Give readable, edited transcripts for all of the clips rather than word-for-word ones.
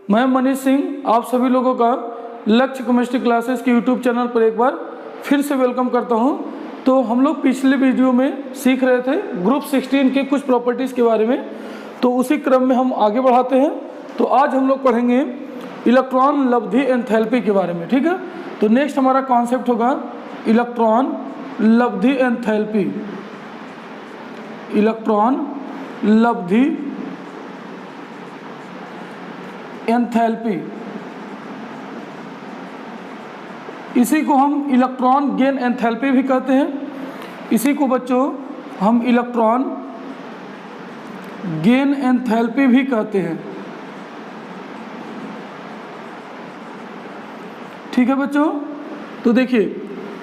मैं मनीष सिंह आप सभी लोगों का लक्ष्य केमिस्ट्री क्लासेस के यूट्यूब चैनल पर एक बार फिर से वेलकम करता हूं। तो हम लोग पिछले वीडियो में सीख रहे थे ग्रुप 16 के कुछ प्रॉपर्टीज़ के बारे में, तो उसी क्रम में हम आगे बढ़ाते हैं। तो आज हम लोग पढ़ेंगे इलेक्ट्रॉन लब्धि एंथैल्पी के बारे में, ठीक है। तो नेक्स्ट हमारा कॉन्सेप्ट होगा इलेक्ट्रॉन लब्धि एंथैल्पी। इलेक्ट्रॉन लब्धि एंथैल्पी, इसी को हम इलेक्ट्रॉन गेन एंथैल्पी भी कहते हैं। इसी को बच्चों हम इलेक्ट्रॉन गेन एंथैल्पी भी कहते हैं, ठीक है बच्चों। तो देखिए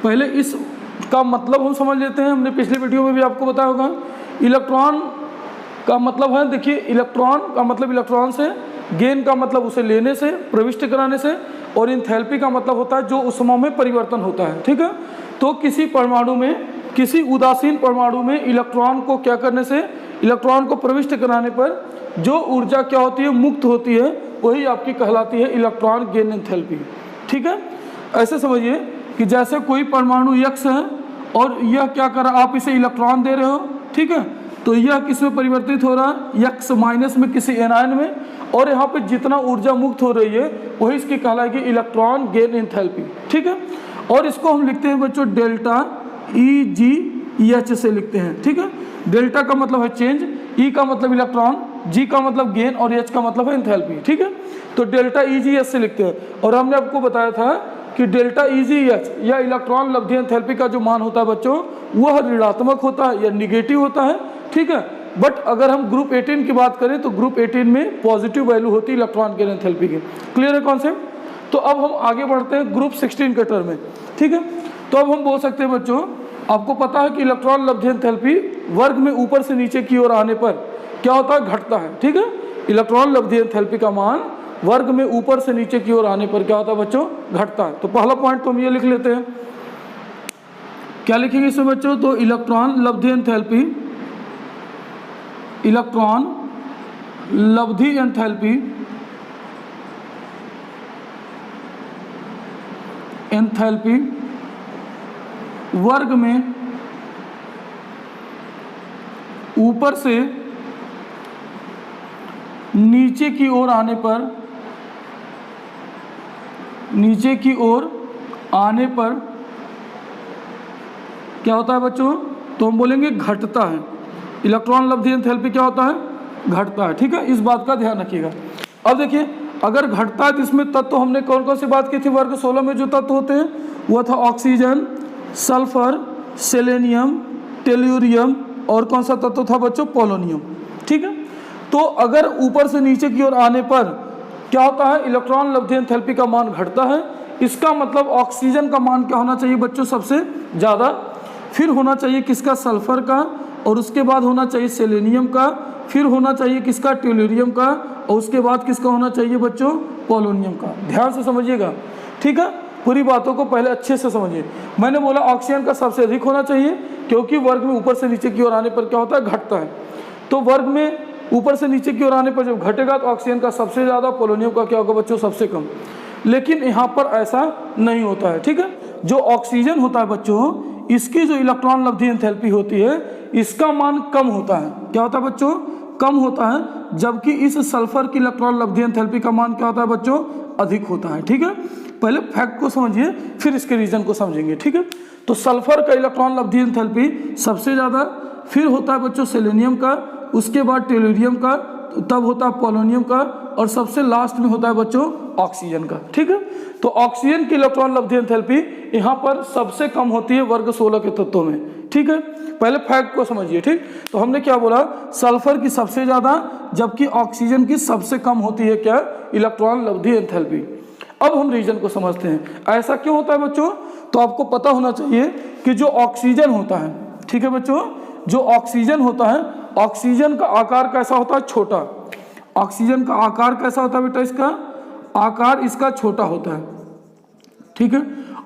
पहले इसका मतलब हम समझ लेते हैं। हमने पिछले वीडियो में भी आपको बताया होगा। इलेक्ट्रॉन का मतलब है, देखिए इलेक्ट्रॉन का मतलब इलेक्ट्रॉन से, गेन का मतलब उसे लेने से, प्रविष्ट कराने से, और एंथैल्पी का मतलब होता है जो ऊष्मा में परिवर्तन होता है, ठीक है। तो किसी परमाणु में, किसी उदासीन परमाणु में इलेक्ट्रॉन को क्या करने से, इलेक्ट्रॉन को प्रविष्ट कराने पर जो ऊर्जा क्या होती है, मुक्त होती है, वही आपकी कहलाती है इलेक्ट्रॉन गेन एंथैल्पी, ठीक है। ऐसे समझिए कि जैसे कोई परमाणु यक्स है और यह क्या कर रहा है, आप इसे इलेक्ट्रॉन दे रहे हो, ठीक है। तो यह किस में परिवर्तित हो रहा है, यक्स माइनस में, किसी एनायन में, और यहाँ पे जितना ऊर्जा मुक्त हो रही है वही इसकी कहलाएगी इलेक्ट्रॉन गेन एंथैल्पी, ठीक है। और इसको हम लिखते हैं बच्चों डेल्टा EGH से लिखते हैं, ठीक है। डेल्टा का मतलब है चेंज, E का मतलब इलेक्ट्रॉन, G का मतलब गेन और H का मतलब है एंथैल्पी, ठीक है। तो डेल्टा EGH से लिखते हैं। और हमने आपको बताया था कि डेल्टा EGH या इलेक्ट्रॉन लब्धि एंथैल्पी का जो मान होता है बच्चों, वह ऋणात्मक होता है या निगेटिव होता है, ठीक है। बट अगर हम ग्रुप 18 की बात करें तो ग्रुप 18 में पॉजिटिव वैल्यू होती है इलेक्ट्रॉन गेन एंथैल्पी की। क्लियर है कॉन्सेप्ट। तो अब हम आगे बढ़ते हैं ग्रुप 16 के टर्म में, ठीक है। तो अब हम बोल सकते हैं बच्चों, आपको पता है कि इलेक्ट्रॉन लब्धि एंथैल्पी वर्ग में ऊपर से नीचे की ओर आने पर क्या होता है, घटता है, ठीक है। इलेक्ट्रॉन लब्धि एंथैल्पी का मान वर्ग में ऊपर से नीचे की ओर आने पर क्या होता है बच्चों, घटता है। तो पहला पॉइंट तो हम ये लिख लेते हैं। क्या लिखेंगे इसमें बच्चों, तो इलेक्ट्रॉन लब्धि एंथैल्पी, इलेक्ट्रॉन लब्धि एंथैल्पी, एंथैल्पी वर्ग में ऊपर से नीचे की ओर आने पर, नीचे की ओर आने पर क्या होता है बच्चों, तो हम बोलेंगे घटता है। इलेक्ट्रॉन लब्धि एंथैल्पी क्या होता है, घटता है, ठीक है। इस बात का ध्यान रखिएगा। अब देखिए अगर घटता है तो इसमें तत्व हमने कौन कौन सी बात की थी, वर्ग 16 में जो तत्व होते हैं वो था ऑक्सीजन, सल्फर, सेलेनियम, टेल्यूरियम, और कौन सा तत्व था बच्चों, पोलोनियम, ठीक है। तो अगर ऊपर से नीचे की ओर आने पर क्या होता है, इलेक्ट्रॉन लब्धि एंथैल्पी का मान घटता है। इसका मतलब ऑक्सीजन का मान क्या होना चाहिए बच्चों, सबसे ज़्यादा, फिर होना चाहिए किसका, सल्फर का, और उसके बाद होना चाहिए सेलेनियम का, फिर होना चाहिए किसका, टेल्यूरियम का, और उसके बाद किसका होना चाहिए बच्चों, पोलोनियम का। ध्यान से समझिएगा, ठीक है। पूरी बातों को पहले अच्छे से समझिए। मैंने बोला ऑक्सीजन का सबसे अधिक होना चाहिए, क्योंकि वर्ग में ऊपर से नीचे की ओर आने पर क्या होता है, घटता है। तो वर्ग में ऊपर से नीचे की ओर आने पर जब घटेगा तो ऑक्सीजन का सबसे ज़्यादा, पोलोनियम का क्या होगा बच्चों, सबसे कम। लेकिन यहाँ पर ऐसा नहीं होता है, ठीक है। जो ऑक्सीजन होता है बच्चों, इसकी जो इलेक्ट्रॉन लब्धि एंथैल्पी होती है, इसका मान कम होता है। क्या होता है बच्चों, कम होता है। जबकि इस सल्फर की इलेक्ट्रॉन लब्धि एंथैल्पी का मान क्या होता है बच्चों, अधिक होता है, ठीक है। पहले फैक्ट को समझिए फिर इसके रीजन को समझेंगे, ठीक है। तो सल्फर का इलेक्ट्रॉन लब्धि एंथैल्पी सबसे ज़्यादा, फिर होता है बच्चों सेलेनियम का, उसके बाद टेल्यूरियम का, तब होता है पोलोनियम का, और सबसे लास्ट में होता है बच्चों ऑक्सीजन का, ठीक है। तो ऑक्सीजन की इलेक्ट्रॉन लब्धि एंथैल्पी यहाँ पर सबसे कम होती है वर्ग 16 के तत्वों में, ठीक है। पहले फैक्ट को समझिए, ठीक। तो हमने क्या बोला, सल्फर की सबसे ज़्यादा, जबकि ऑक्सीजन की सबसे कम होती है क्या, इलेक्ट्रॉन लब्धि एंथैल्पी। अब हम रीजन को समझते हैं, ऐसा क्यों होता है बच्चों। तो आपको पता होना चाहिए कि जो ऑक्सीजन होता है, ठीक है बच्चों, जो ऑक्सीजन होता है, ऑक्सीजन का आकार कैसा होता है, छोटा। ऑक्सीजन का आकार कैसा होता है बेटा, इसका आकार इसका छोटा होता है, ठीक है।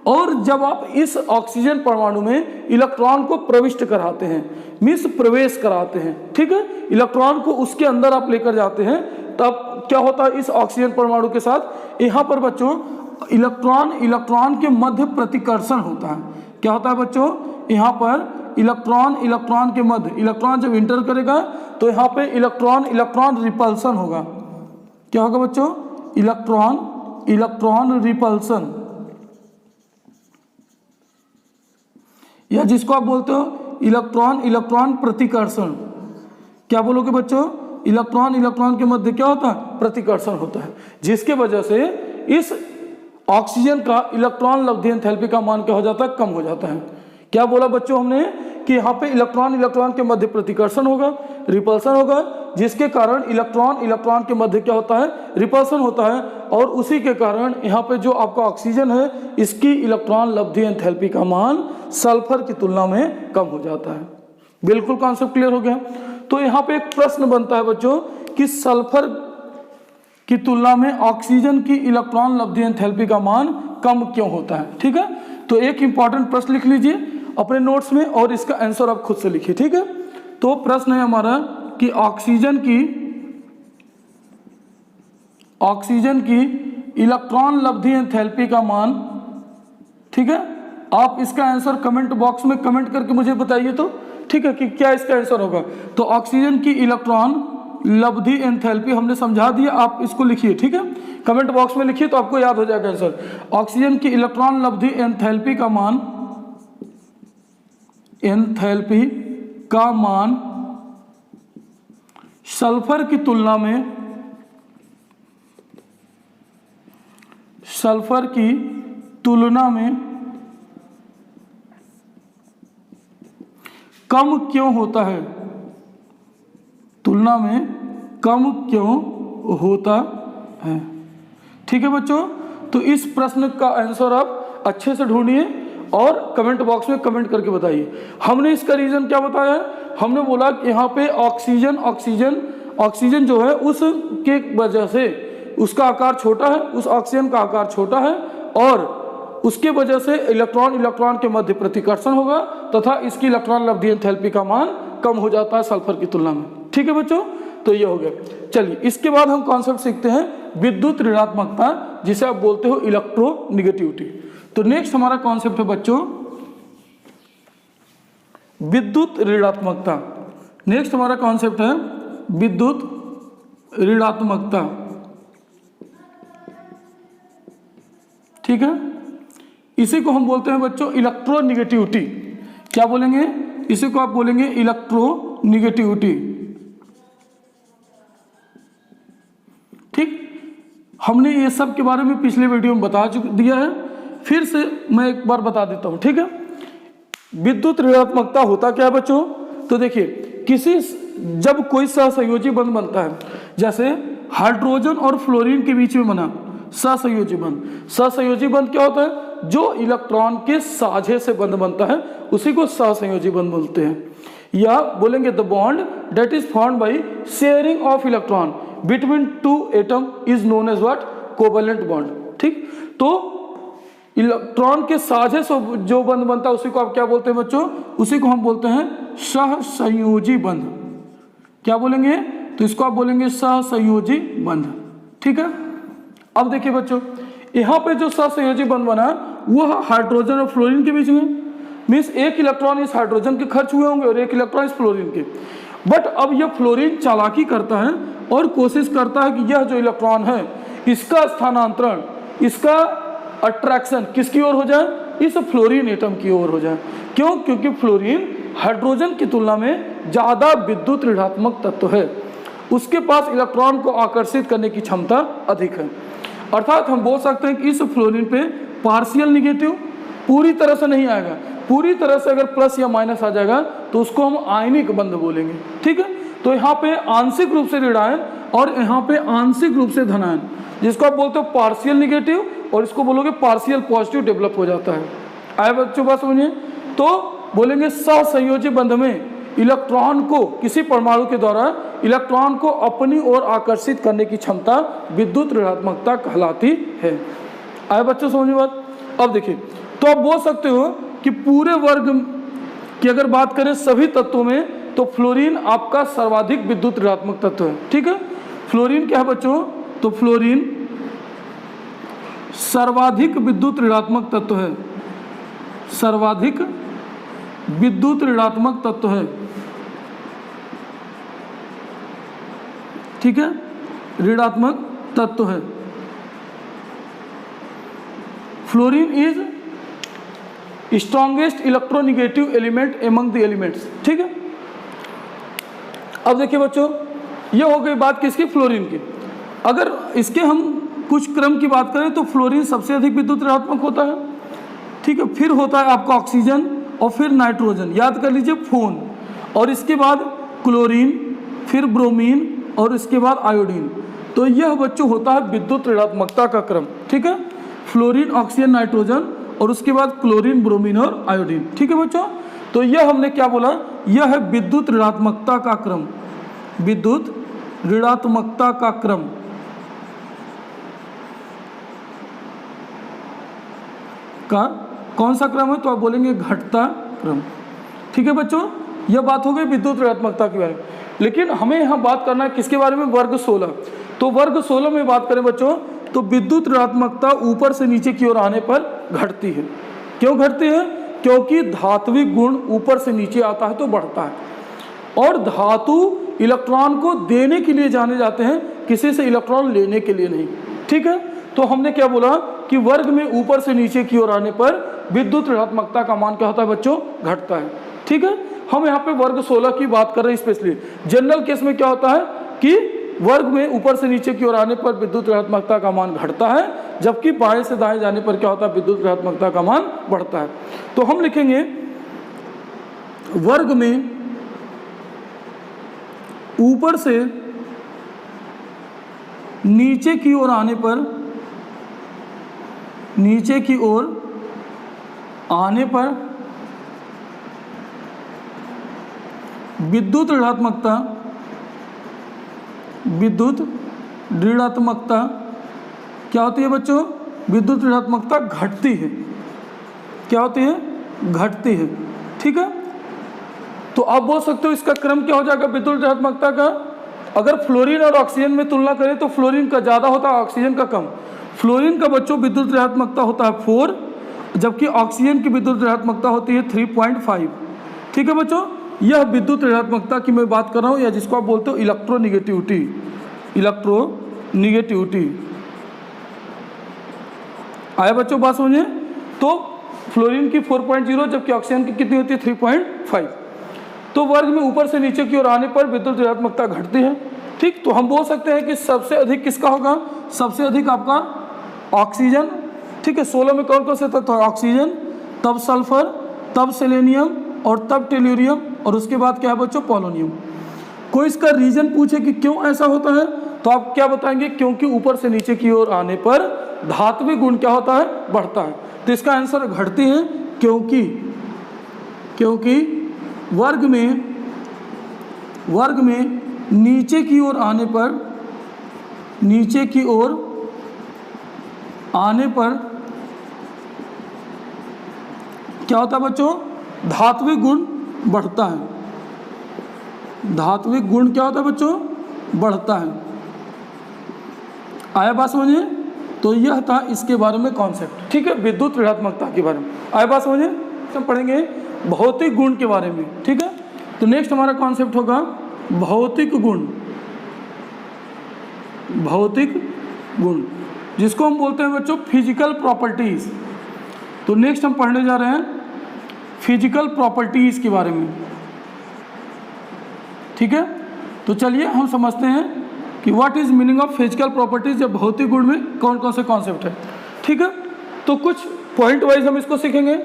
और जब आप इस ऑक्सीजन परमाणु में इलेक्ट्रॉन को प्रविष्ट कराते हैं, मीन्स प्रवेश कराते हैं, ठीक है, इलेक्ट्रॉन को उसके अंदर आप लेकर जाते हैं, तब क्या होता है इस ऑक्सीजन परमाणु के साथ, यहाँ पर बच्चों इलेक्ट्रॉन के मध्य प्रतिकर्षण होता है। क्या होता है बच्चों, यहाँ पर इलेक्ट्रॉन के मध्य, इलेक्ट्रॉन जब इंटर करेगा तो यहाँ पे इलेक्ट्रॉन रिपल्सन होगा। क्या होगा बच्चों, इलेक्ट्रॉन रिपल्सन, या जिसको आप बोलते हो इलेक्ट्रॉन प्रतिकर्षण। क्या बोलोगे बच्चों, इलेक्ट्रॉन के मध्य क्या होता है, प्रतिकर्षण होता है, जिसके वजह से इस ऑक्सीजन का इलेक्ट्रॉन लब्धि एंथैल्पी का मान क्या हो जाता है, कम हो जाता है। क्या बोला बच्चों हमने कि यहाँ पे इलेक्ट्रॉन के मध्य प्रतिकर्षण होगा, रिपल्सन होगा, जिसके कारण इलेक्ट्रॉन के मध्य क्या होता है, रिपल्सन होता है, और उसी के कारण यहाँ पे जो आपका ऑक्सीजन है इसकी इलेक्ट्रॉन लब्धि एंथैल्पी का मान सल्फर की तुलना में कम हो जाता है। बिल्कुल कॉन्सेप्ट क्लियर हो गया। तो यहाँ पे एक प्रश्न बनता है बच्चों कि सल्फर की तुलना में ऑक्सीजन की इलेक्ट्रॉन लब्धि एंथैल्पी का मान कम क्यों होता है, ठीक है। तो एक इंपॉर्टेंट प्रश्न लिख लीजिए अपने नोट्स में और इसका आंसर आप खुद से लिखिए, ठीक है। तो प्रश्न है हमारा कि ऑक्सीजन की इलेक्ट्रॉन लब्धि एंथैल्पी का मान, ठीक है। आप इसका आंसर कमेंट बॉक्स में कमेंट करके मुझे बताइए तो, ठीक है, कि क्या इसका आंसर होगा। तो ऑक्सीजन की इलेक्ट्रॉन लब्धि एंथैल्पी हमने समझा दिया, आप इसको लिखिए, ठीक है, कमेंट बॉक्स में लिखिए तो आपको याद हो जाएगा आंसर। ऑक्सीजन की इलेक्ट्रॉन लब्धि एंथैल्पी का मान सल्फर की तुलना में कम क्यों होता है, तुलना में कम क्यों होता है, ठीक है बच्चों। तो इस प्रश्न का आंसर आप अच्छे से ढूंढिए और कमेंट बॉक्स में कमेंट करके बताइए। हमने इसका रीजन क्या बताया है, हमने बोला कि यहाँ पे ऑक्सीजन जो है उसके वजह से उसका आकार छोटा है, उस ऑक्सीजन का आकार छोटा है, और उसके वजह से इलेक्ट्रॉन के मध्य प्रतिकर्षण होगा तथा इसकी इलेक्ट्रॉन लब्धि एंथैल्पी का मान कम हो जाता है सल्फर की तुलना में, ठीक है बच्चों। तो ये हो गया। चलिए इसके बाद हम कॉन्सेप्ट सीखते हैं विद्युत ऋणात्मकता, जिसे आप बोलते हो इलेक्ट्रोनिगेटिविटी। तो नेक्स्ट हमारा कॉन्सेप्ट है बच्चों विद्युत ऋणात्मकता। नेक्स्ट हमारा कॉन्सेप्ट है विद्युत ऋणात्मकता, ठीक है। इसी को हम बोलते हैं बच्चों इलेक्ट्रोनिगेटिविटी। क्या बोलेंगे, इसी को आप बोलेंगे इलेक्ट्रोनिगेटिविटी, ठीक। हमने ये सब के बारे में पिछले वीडियो में बता दिया है, फिर से मैं एक बार बता देता हूं, ठीक है। विद्युत ऋणात्मकता होता क्या है बच्चों, तो देखिए जब कोई सहसंयोजी बंध बनता है, जैसे हाइड्रोजन और फ्लोरीन के बीच में बना सहसंयोजी बंध क्या होता है, जो इलेक्ट्रॉन के साझे से बंध बनता है उसी को सहसंयोजी बंध बोलते हैं। या बोलेंगे the bond that is formed by sharing of electron between two atom is known as what, covalent bond, ठीक। तो इलेक्ट्रॉन के साझे से जो बंध बनता है उसी को आप क्या बोलते हैं बच्चों, उसी को हम बोलते हैं सहसंयोजी बंध। क्या बोलेंगे, तो इसको आप बोलेंगे सहसंयोजी बंध, ठीक है। अब देखिए बच्चों यहाँ पे जो सहसंयोजी बंध बना वह हाइड्रोजन और फ्लोरीन के बीच में, मीन्स एक इलेक्ट्रॉन इस हाइड्रोजन के खर्च हुए होंगे और एक इलेक्ट्रॉन इस फ्लोरीन के। बट अब यह फ्लोरीन चालाकी करता है और कोशिश करता है कि यह जो इलेक्ट्रॉन है इसका स्थानांतरण, इसका अट्रैक्शन किसकी ओर हो जाए, इस फ्लोरीन एटम की ओर हो जाए। क्यों, क्योंकि फ्लोरीन हाइड्रोजन की तुलना में ज़्यादा विद्युत ऋणात्मक तत्व है, उसके पास इलेक्ट्रॉन को आकर्षित करने की क्षमता अधिक है। अर्थात हम बोल सकते हैं कि इस फ्लोरीन पे पार्शियल निगेटिव पूरी तरह से नहीं आएगा, पूरी तरह से अगर प्लस या माइनस आ जाएगा तो उसको हम आयनिक बंध बोलेंगे, ठीक है। तो यहाँ पे आंशिक रूप से ऋणायन और यहाँ पे आंशिक रूप से धनायन, जिसको आप बोलते हो पार्शियल निगेटिव और इसको बोलोगे पार्शियल पॉजिटिव डेवलप हो जाता है। आए बच्चों बात समझिए। तो बोलेंगे सहसंयोजी बंध में इलेक्ट्रॉन को, किसी परमाणु के द्वारा इलेक्ट्रॉन को अपनी ओर आकर्षित करने की क्षमता विद्युत ऋणात्मकता कहलाती है। आए बच्चों समझ में बात। अब देखिए तो आप बोल सकते हो कि पूरे वर्ग की अगर बात करें सभी तत्वों में, तो फ्लोरीन आपका सर्वाधिक विद्युत ऋणात्मक तत्व है। ठीक है, फ्लोरीन क्या है बच्चों, तो फ्लोरीन सर्वाधिक विद्युत ऋणात्मक तत्व है, सर्वाधिक विद्युत ऋणात्मक तत्व है। ठीक है, ऋणात्मक तत्व है। Fluorine is strongest electronegative element among the elements. ठीक है, अब देखिए बच्चों, ये हो गई बात किसकी, फ्लोरीन की। अगर इसके हम कुछ क्रम की बात करें तो फ्लोरीन सबसे अधिक विद्युत ऋणात्मक होता है। ठीक है, फिर होता है आपका ऑक्सीजन और फिर नाइट्रोजन, याद कर लीजिए फोन, और इसके बाद क्लोरीन, फिर ब्रोमीन और इसके बाद आयोडीन। तो यह बच्चों होता है विद्युत ऋणात्मकता का क्रम। ठीक है, फ्लोरीन, ऑक्सीजन, नाइट्रोजन और उसके बाद क्लोरीन, ब्रोमीन और आयोडीन। ठीक है बच्चों, तो यह हमने क्या बोला, यह है विद्युत ऋणात्मकता का क्रम, विद्युत ऋणात्मकता का क्रम। का कौन सा क्रम है, तो आप बोलेंगे घटता क्रम। ठीक है बच्चों, यह बात हो गई विद्युत ऋणात्मकता के बारे में। लेकिन हमें यहाँ बात करना है किसके बारे में, वर्ग 16। तो वर्ग 16 में बात करें बच्चों, तो विद्युत ऋणात्मकता ऊपर से नीचे की ओर आने पर घटती है। क्यों घटती है, क्योंकि धात्विक गुण ऊपर से नीचे आता है तो बढ़ता है, और धातु इलेक्ट्रॉन को देने के लिए जाने जाते हैं, किसी से इलेक्ट्रॉन लेने के लिए नहीं। ठीक है, तो हमने क्या बोला कि वर्ग में ऊपर से नीचे की ओर आने पर विद्युत ऋणात्मकता का मान क्या होता है बच्चों, घटता है। ठीक है, हम यहाँ पे वर्ग 16 की बात कर रहे हैं स्पेशली। जनरल केस में क्या होता है कि वर्ग में ऊपर से नीचे की ओर आने पर विद्युत ऋणात्मकता का मान घटता है, जबकि बाएं से दाएं जाने पर क्या होता है, विद्युत ऋणात्मकता का मान बढ़ता है। तो हम लिखेंगे वर्ग में ऊपर से नीचे की ओर आने पर, नीचे की ओर आने पर विद्युत ऋणात्मकता, विद्युत ऋणात्मकता क्या होती है बच्चों, विद्युत ऋणात्मकता घटती है। क्या होती है, घटती है। ठीक है, तो आप बोल सकते हो इसका क्रम क्या हो जाएगा विद्युत ऋणात्मकता का। अगर फ्लोरीन और ऑक्सीजन में तुलना करें तो फ्लोरीन का ज़्यादा होता है, ऑक्सीजन का कम। फ्लोरीन का बच्चों विद्युत ऋणात्मकता होता है 4, जबकि ऑक्सीजन की विद्युत ऋणात्मकता होती है 3.5। ठीक है बच्चों, यह विद्युत ऋणात्मकता की मैं बात कर रहा हूँ, या जिसको आप बोलते हो इलेक्ट्रोनिगेटिविटी, इलेक्ट्रोनिगेटिविटी। आया बच्चों बात समझे। तो फ्लोरीन की 4.0 जबकि ऑक्सीजन की कितनी होती है 3.5। तो वर्ग में ऊपर से नीचे की ओर आने पर विद्युत ऋणात्मकता घटती है। ठीक, तो हम बोल सकते हैं कि सबसे अधिक किसका होगा, सबसे अधिक आपका ऑक्सीजन। ठीक है, 16 में कौन कौन से तत्व है, ऑक्सीजन, तब सल्फर, तब सेलेनियम और तब टेल्यूरियम, और उसके बाद क्या है बच्चों, पोलोनियम। कोई इसका रीजन पूछे कि क्यों ऐसा होता है, तो आप क्या बताएंगे, क्योंकि ऊपर से नीचे की ओर आने पर धात्विक गुण क्या होता है, बढ़ता है। तो इसका आंसर घटती है, क्योंकि वर्ग में नीचे की ओर आने पर, नीचे की ओर आने पर क्या होता है बच्चों, धात्विक गुण बढ़ता है। धात्विक गुण क्या होता है बच्चों, बढ़ता है। आया बात समझिए। तो यह था इसके बारे में कॉन्सेप्ट। ठीक है, विद्युत ऋणात्मकता के बारे में आया बात समझिए। हम पढ़ेंगे भौतिक गुण के बारे में। ठीक है, तो नेक्स्ट हमारा कॉन्सेप्ट होगा भौतिक गुण। भौतिक गुण जिसको हम बोलते हैं बच्चों फिजिकल प्रॉपर्टीज। तो नेक्स्ट हम पढ़ने जा रहे हैं फिजिकल प्रॉपर्टीज के बारे में। ठीक है, तो चलिए हम समझते हैं कि what is meaning of physical properties, या भौतिक गुण में कौन कौन से कॉन्सेप्ट है। ठीक है, तो कुछ पॉइंट वाइज हम इसको सीखेंगे।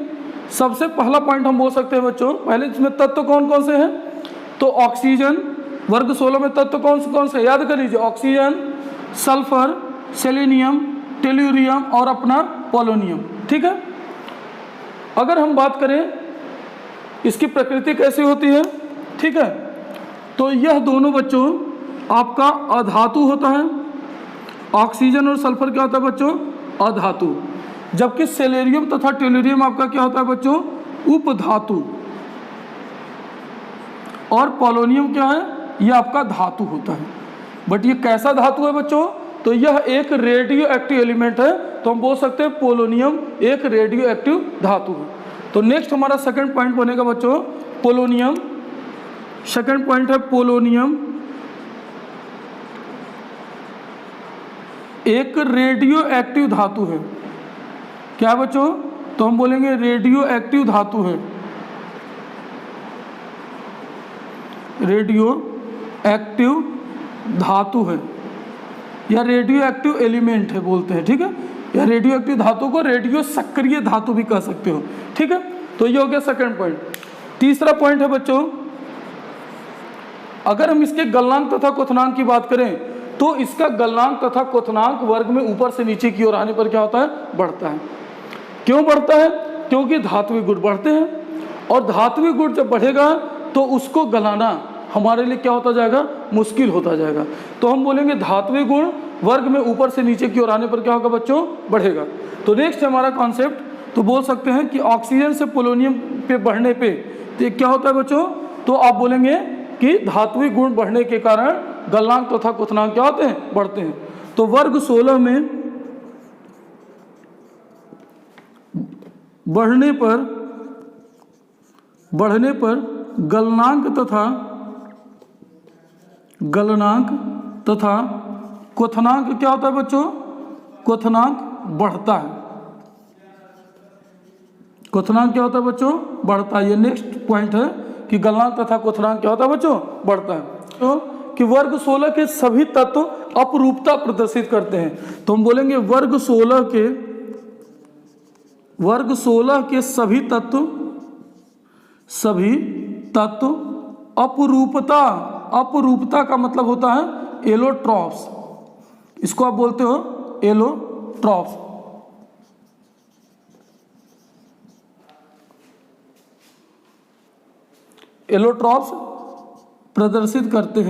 सबसे पहला पॉइंट हम बोल सकते हैं बच्चों, पहले इसमें तत्व कौन कौन से हैं, तो ऑक्सीजन, वर्ग 16 में तत्व कौन से याद कर लीजिए, ऑक्सीजन, सल्फर, सेलेनियम, टेल्यूरियम और अपना पोलोनियम। ठीक है, अगर हम बात करें इसकी प्रकृति कैसी होती है, ठीक है, तो यह दोनों बच्चों आपका अधातु होता है। ऑक्सीजन और सल्फर क्या होता है बच्चों, अधातु। जबकि सेलेरियम तथा टेलुरियम आपका क्या होता है बच्चों, उपधातु, और पोलोनियम क्या है, ये आपका धातु होता है। बट ये कैसा धातु है बच्चों, तो यह एक रेडियो एक्टिव एलिमेंट है, तो हम बोल सकते हैं पोलोनियम एक रेडियो एक्टिव धातु है। तो नेक्स्ट हमारा सेकंड पॉइंट बनेगा बच्चों पोलोनियम। सेकंड पॉइंट है पोलोनियम एक रेडियो एक्टिव धातु है। क्या बच्चों, तो हम बोलेंगे रेडियो एक्टिव धातु है, रेडियो एक्टिव धातु है या रेडियो एक्टिव एलिमेंट है बोलते हैं, ठीक है। या रेडियो एक्टिव धातु को रेडियो सक्रिय धातु भी कह सकते हो, ठीक है। तो ये हो गया सेकंड पॉइंट। तीसरा पॉइंट है बच्चों, अगर हम इसके गलनांक तथा क्वथनांक की बात करें तो इसका गलनांक तथा क्वथनांक वर्ग में ऊपर से नीचे की ओर आने पर क्या होता है, बढ़ता है। क्यों बढ़ता है, क्योंकि धात्विक गुण बढ़ते हैं, और धात्विक गुण जब बढ़ेगा तो उसको गलाना हमारे लिए क्या होता जाएगा, मुश्किल होता जाएगा। तो हम बोलेंगे धात्विक गुण वर्ग में ऊपर से नीचे की ओर आने पर क्या होगा बच्चों, बढ़ेगा। तो नेक्स्ट हमारा कॉन्सेप्ट, तो बोल सकते हैं कि ऑक्सीजन से पोलोनियम पे बढ़ने पे तो क्या होता है बच्चों, तो आप बोलेंगे कि धात्विक गुण बढ़ने के कारण गलनांक तथा क्वथनांक क्या होते हैं, बढ़ते हैं। तो वर्ग 16 में बढ़ने पर गलनांक तथा क्वथनांक क्या होता है बच्चों, क्वथनांक बढ़ता है। क्वथनांक क्या होता है बच्चों, बढ़ता है। ये नेक्स्ट पॉइंट है कि गलनांक तथा क्वथनांक क्या होता है बच्चों, बढ़ता है। तो कि वर्ग 16 के सभी तत्व अपरूपता प्रदर्शित करते हैं। तो हम बोलेंगे वर्ग 16 के सभी तत्व अपरूपता का मतलब होता है एलोट्रॉप्स, इसको आप बोलते हो एलोट्रॉप्स। एलोट्रॉप्स प्रदर्शित करते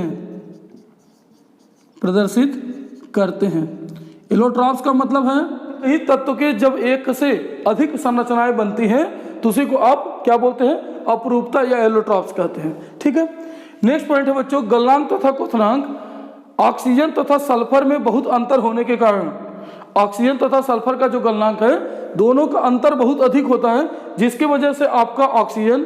हैं। एलोट्रॉप्स का मतलब है यही तत्व के जब एक से अधिक संरचनाएं बनती हैं तो उसी को आप क्या बोलते हैं, अपरूपता या एलोट्रॉप्स कहते हैं, ठीक है। नेक्स्ट पॉइंट है बच्चों गलनांक तथा क्वथनांक। ऑक्सीजन तथा सल्फर में बहुत अंतर होने के कारण ऑक्सीजन तथा सल्फर का जो गलनांक है दोनों का अंतर बहुत अधिक होता है, जिसकी वजह से आपका ऑक्सीजन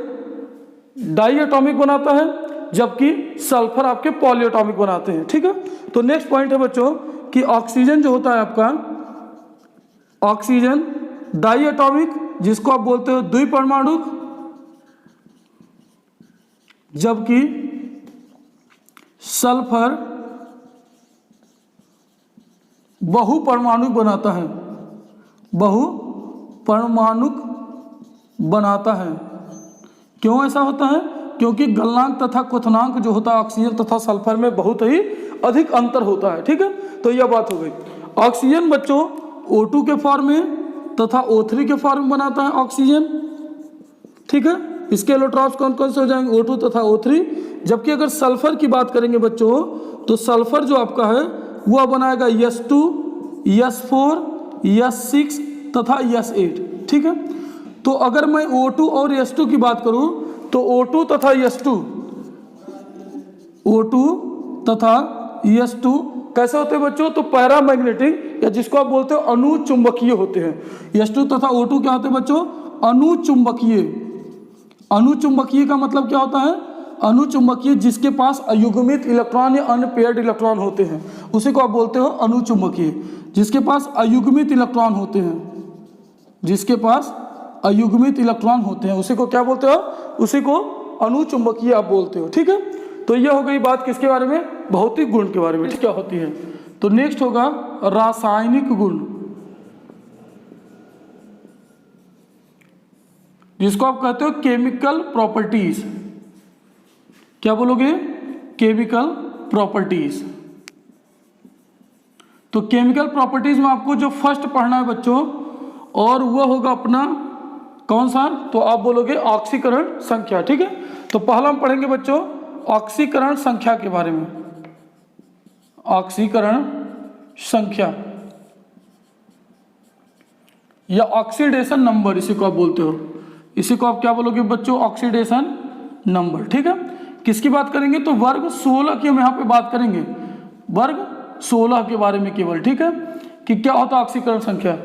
डाई एटॉमिक बनाता है जबकि सल्फर आपके पॉली एटॉमिक बनाते हैं, ठीक है। तो नेक्स्ट पॉइंट है बच्चों कि ऑक्सीजन जो होता है आपका ऑक्सीजन डाई एटॉमिक जिसको आप बोलते हो द्विपरमाणुक, जबकि सल्फर बहुपरमाणुक बनाता है। क्यों ऐसा होता है, क्योंकि गलनांक तथा क्वथनांक जो होता है ऑक्सीजन तथा सल्फर में बहुत ही अधिक अंतर होता है, ठीक है। तो यह बात हो गई। ऑक्सीजन बच्चों O2 के फॉर्म में तथा O3 के फॉर्म में बनाता है ऑक्सीजन, ठीक है। इसके एलोट्रॉप्स कौन कौन से हो जाएंगे, O2 तथा O3। जबकि अगर सल्फर की बात करेंगे बच्चों तो सल्फर जो आपका है वह बनाएगा S2, S4, S6 तथा S8, ठीक है। तो अगर मैं O2 और S2 की बात करूं तो O2 तथा S2 कैसे होते हैं बच्चों, तो पैरामैग्नेटिक या जिसको आप बोलते हो अनुचुंबकीय होते हैं। S2 तथा O2 क्या होते हैं बच्चों, अनुचुंबकीय। अनुचुंबकीय का मतलब क्या होता है, अनुचुंबकीय जिसके पास अयुग्मित इलेक्ट्रॉन या अनपेयर्ड इलेक्ट्रॉन होते हैं उसी को आप बोलते हो अनुचुंबकीय। जिसके पास अयुग्मित इलेक्ट्रॉन होते हैं, जिसके पास अयुग्मित इलेक्ट्रॉन होते हैं उसी को क्या बोलते हो, उसी को अनुचुंबकीय आप बोलते हो, ठीक है। तो यह हो गई बात किसके बारे में, भौतिक गुण के बारे में, क्या होती है। तो नेक्स्ट होगा रासायनिक गुण, जिसको आप कहते हो केमिकल प्रॉपर्टीज। क्या बोलोगे, केमिकल प्रॉपर्टीज। तो केमिकल प्रॉपर्टीज में आपको जो फर्स्ट पढ़ना है बच्चों और वह होगा अपना कौन सा, तो आप बोलोगे ऑक्सीकरण संख्या, ठीक है। तो पहला हम पढ़ेंगे बच्चों ऑक्सीकरण संख्या के बारे में। ऑक्सीकरण संख्या या ऑक्सीडेशन नंबर इसी को आप बोलते हो, इसी को आप क्या बोलोगे बच्चों, ऑक्सीडेशन नंबर। ठीक है, किसकी बात करेंगे तो वर्ग 16 की हम यहाँ पे बात करेंगे, वर्ग 16 के बारे में केवल। ठीक है, कि क्या होता है ऑक्सीकरण संख्या।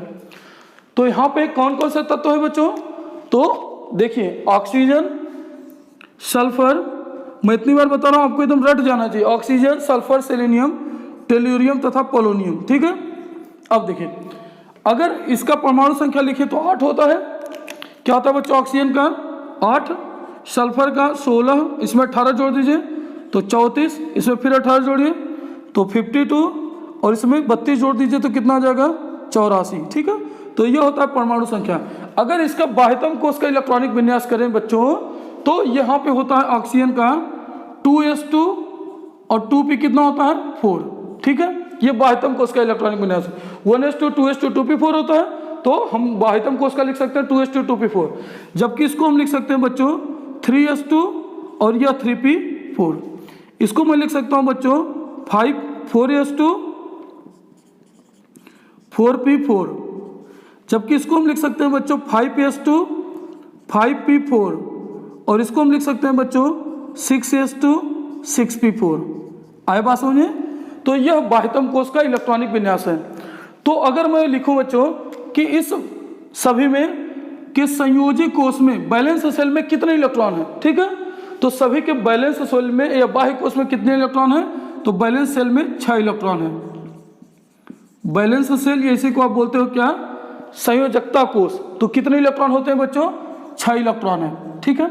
तो यहाँ पे कौन कौन से तत्व है बच्चों, तो देखिए ऑक्सीजन, सल्फर, मैं इतनी बार बता रहा हूँ आपको एकदम रट जाना चाहिए, ऑक्सीजन, सल्फर, सेलेनियम, टेल्यूरियम तथा पोलोनियम। ठीक है, अब देखिए अगर इसका परमाणु संख्या लिखे तो 8 होता है। क्या होता है बच्चों, ऑक्सीजन का 8, सल्फर का 16, इसमें 18 जोड़ दीजिए तो 34, इसमें फिर 18 जोड़िए तो 52, और इसमें 32 जोड़ दीजिए तो कितना आ जाएगा 84। ठीक है, तो ये होता है परमाणु संख्या। अगर इसका बाह्यतम कोष का इलेक्ट्रॉनिक विन्यास करें बच्चों तो यहाँ पे होता है ऑक्सीजन का 2s2 और 2p कितना होता है 4। ठीक है, ये बाह्यतम कोष का इलेक्ट्रॉनिक विन्यास। 1s2 2s2 2p4 होता है, तो हम बाह्यतम कोष का लिख सकते हैं 2s2 2p4, जबकि इसको हम लिख सकते हैं बच्चों 3s2 और यह 3p4। इसको मैं लिख सकता हूं बच्चों 4s2 4p4, जबकि इसको हम लिख सकते हैं बच्चों 5s2 5p4, और इसको हम लिख सकते हैं बच्चों 6s2 6p4। आए बात समझे, तो यह बाह्यतम कोष का इलेक्ट्रॉनिक विन्यास है। तो अगर मैं लिखूं बच्चों कि इस सभी में कि संयोजी कोष में बैलेंस सेल में कितने इलेक्ट्रॉन है। ठीक है, तो सभी के बैलेंस सेल में या बाह्य कोष में कितने इलेक्ट्रॉन है, तो बैलेंस सेल में 6 इलेक्ट्रॉन है। बैलेंस सेल इसी को आप बोलते हो क्या, संयोजकता कोष। तो कितने इलेक्ट्रॉन होते हैं बच्चों, 6 इलेक्ट्रॉन है। ठीक है,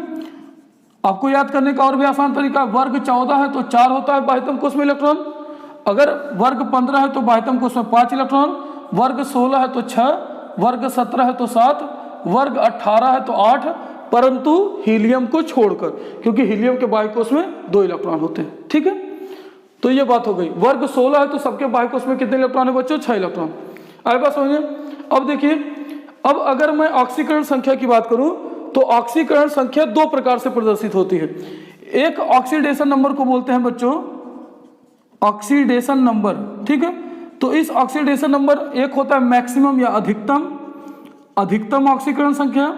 आपको याद करने का और भी आसान तरीका, वर्ग 14 है तो 4 होता है बाह्यतम कोष में इलेक्ट्रॉन, अगर वर्ग 15 है तो बाह्यतम कोष में 5 इलेक्ट्रॉन, वर्ग 16 है तो 6, वर्ग 17 है तो 7, वर्ग 18 है तो 8, परंतु हीलियम को छोड़कर, क्योंकि हीलियम के बाह्य कोष में 2 इलेक्ट्रॉन होते हैं। ठीक है, तो ये बात हो गई। वर्ग 16 है तो सबके बाह्य कोष में कितने इलेक्ट्रॉन है बच्चों, 6 इलेक्ट्रॉन। आगे बात समझिए। अब देखिए, अब अगर मैं ऑक्सीकरण संख्या की बात करूं तो ऑक्सीकरण संख्या 2 प्रकार से प्रदर्शित होती है। एक ऑक्सीडेशन नंबर को बोलते हैं बच्चों ऑक्सीडेशन नंबर। ठीक है, तो इस ऑक्सीडेशन नंबर एक होता है मैक्सिमम या अधिकतम ऑक्सीकरण संख्या,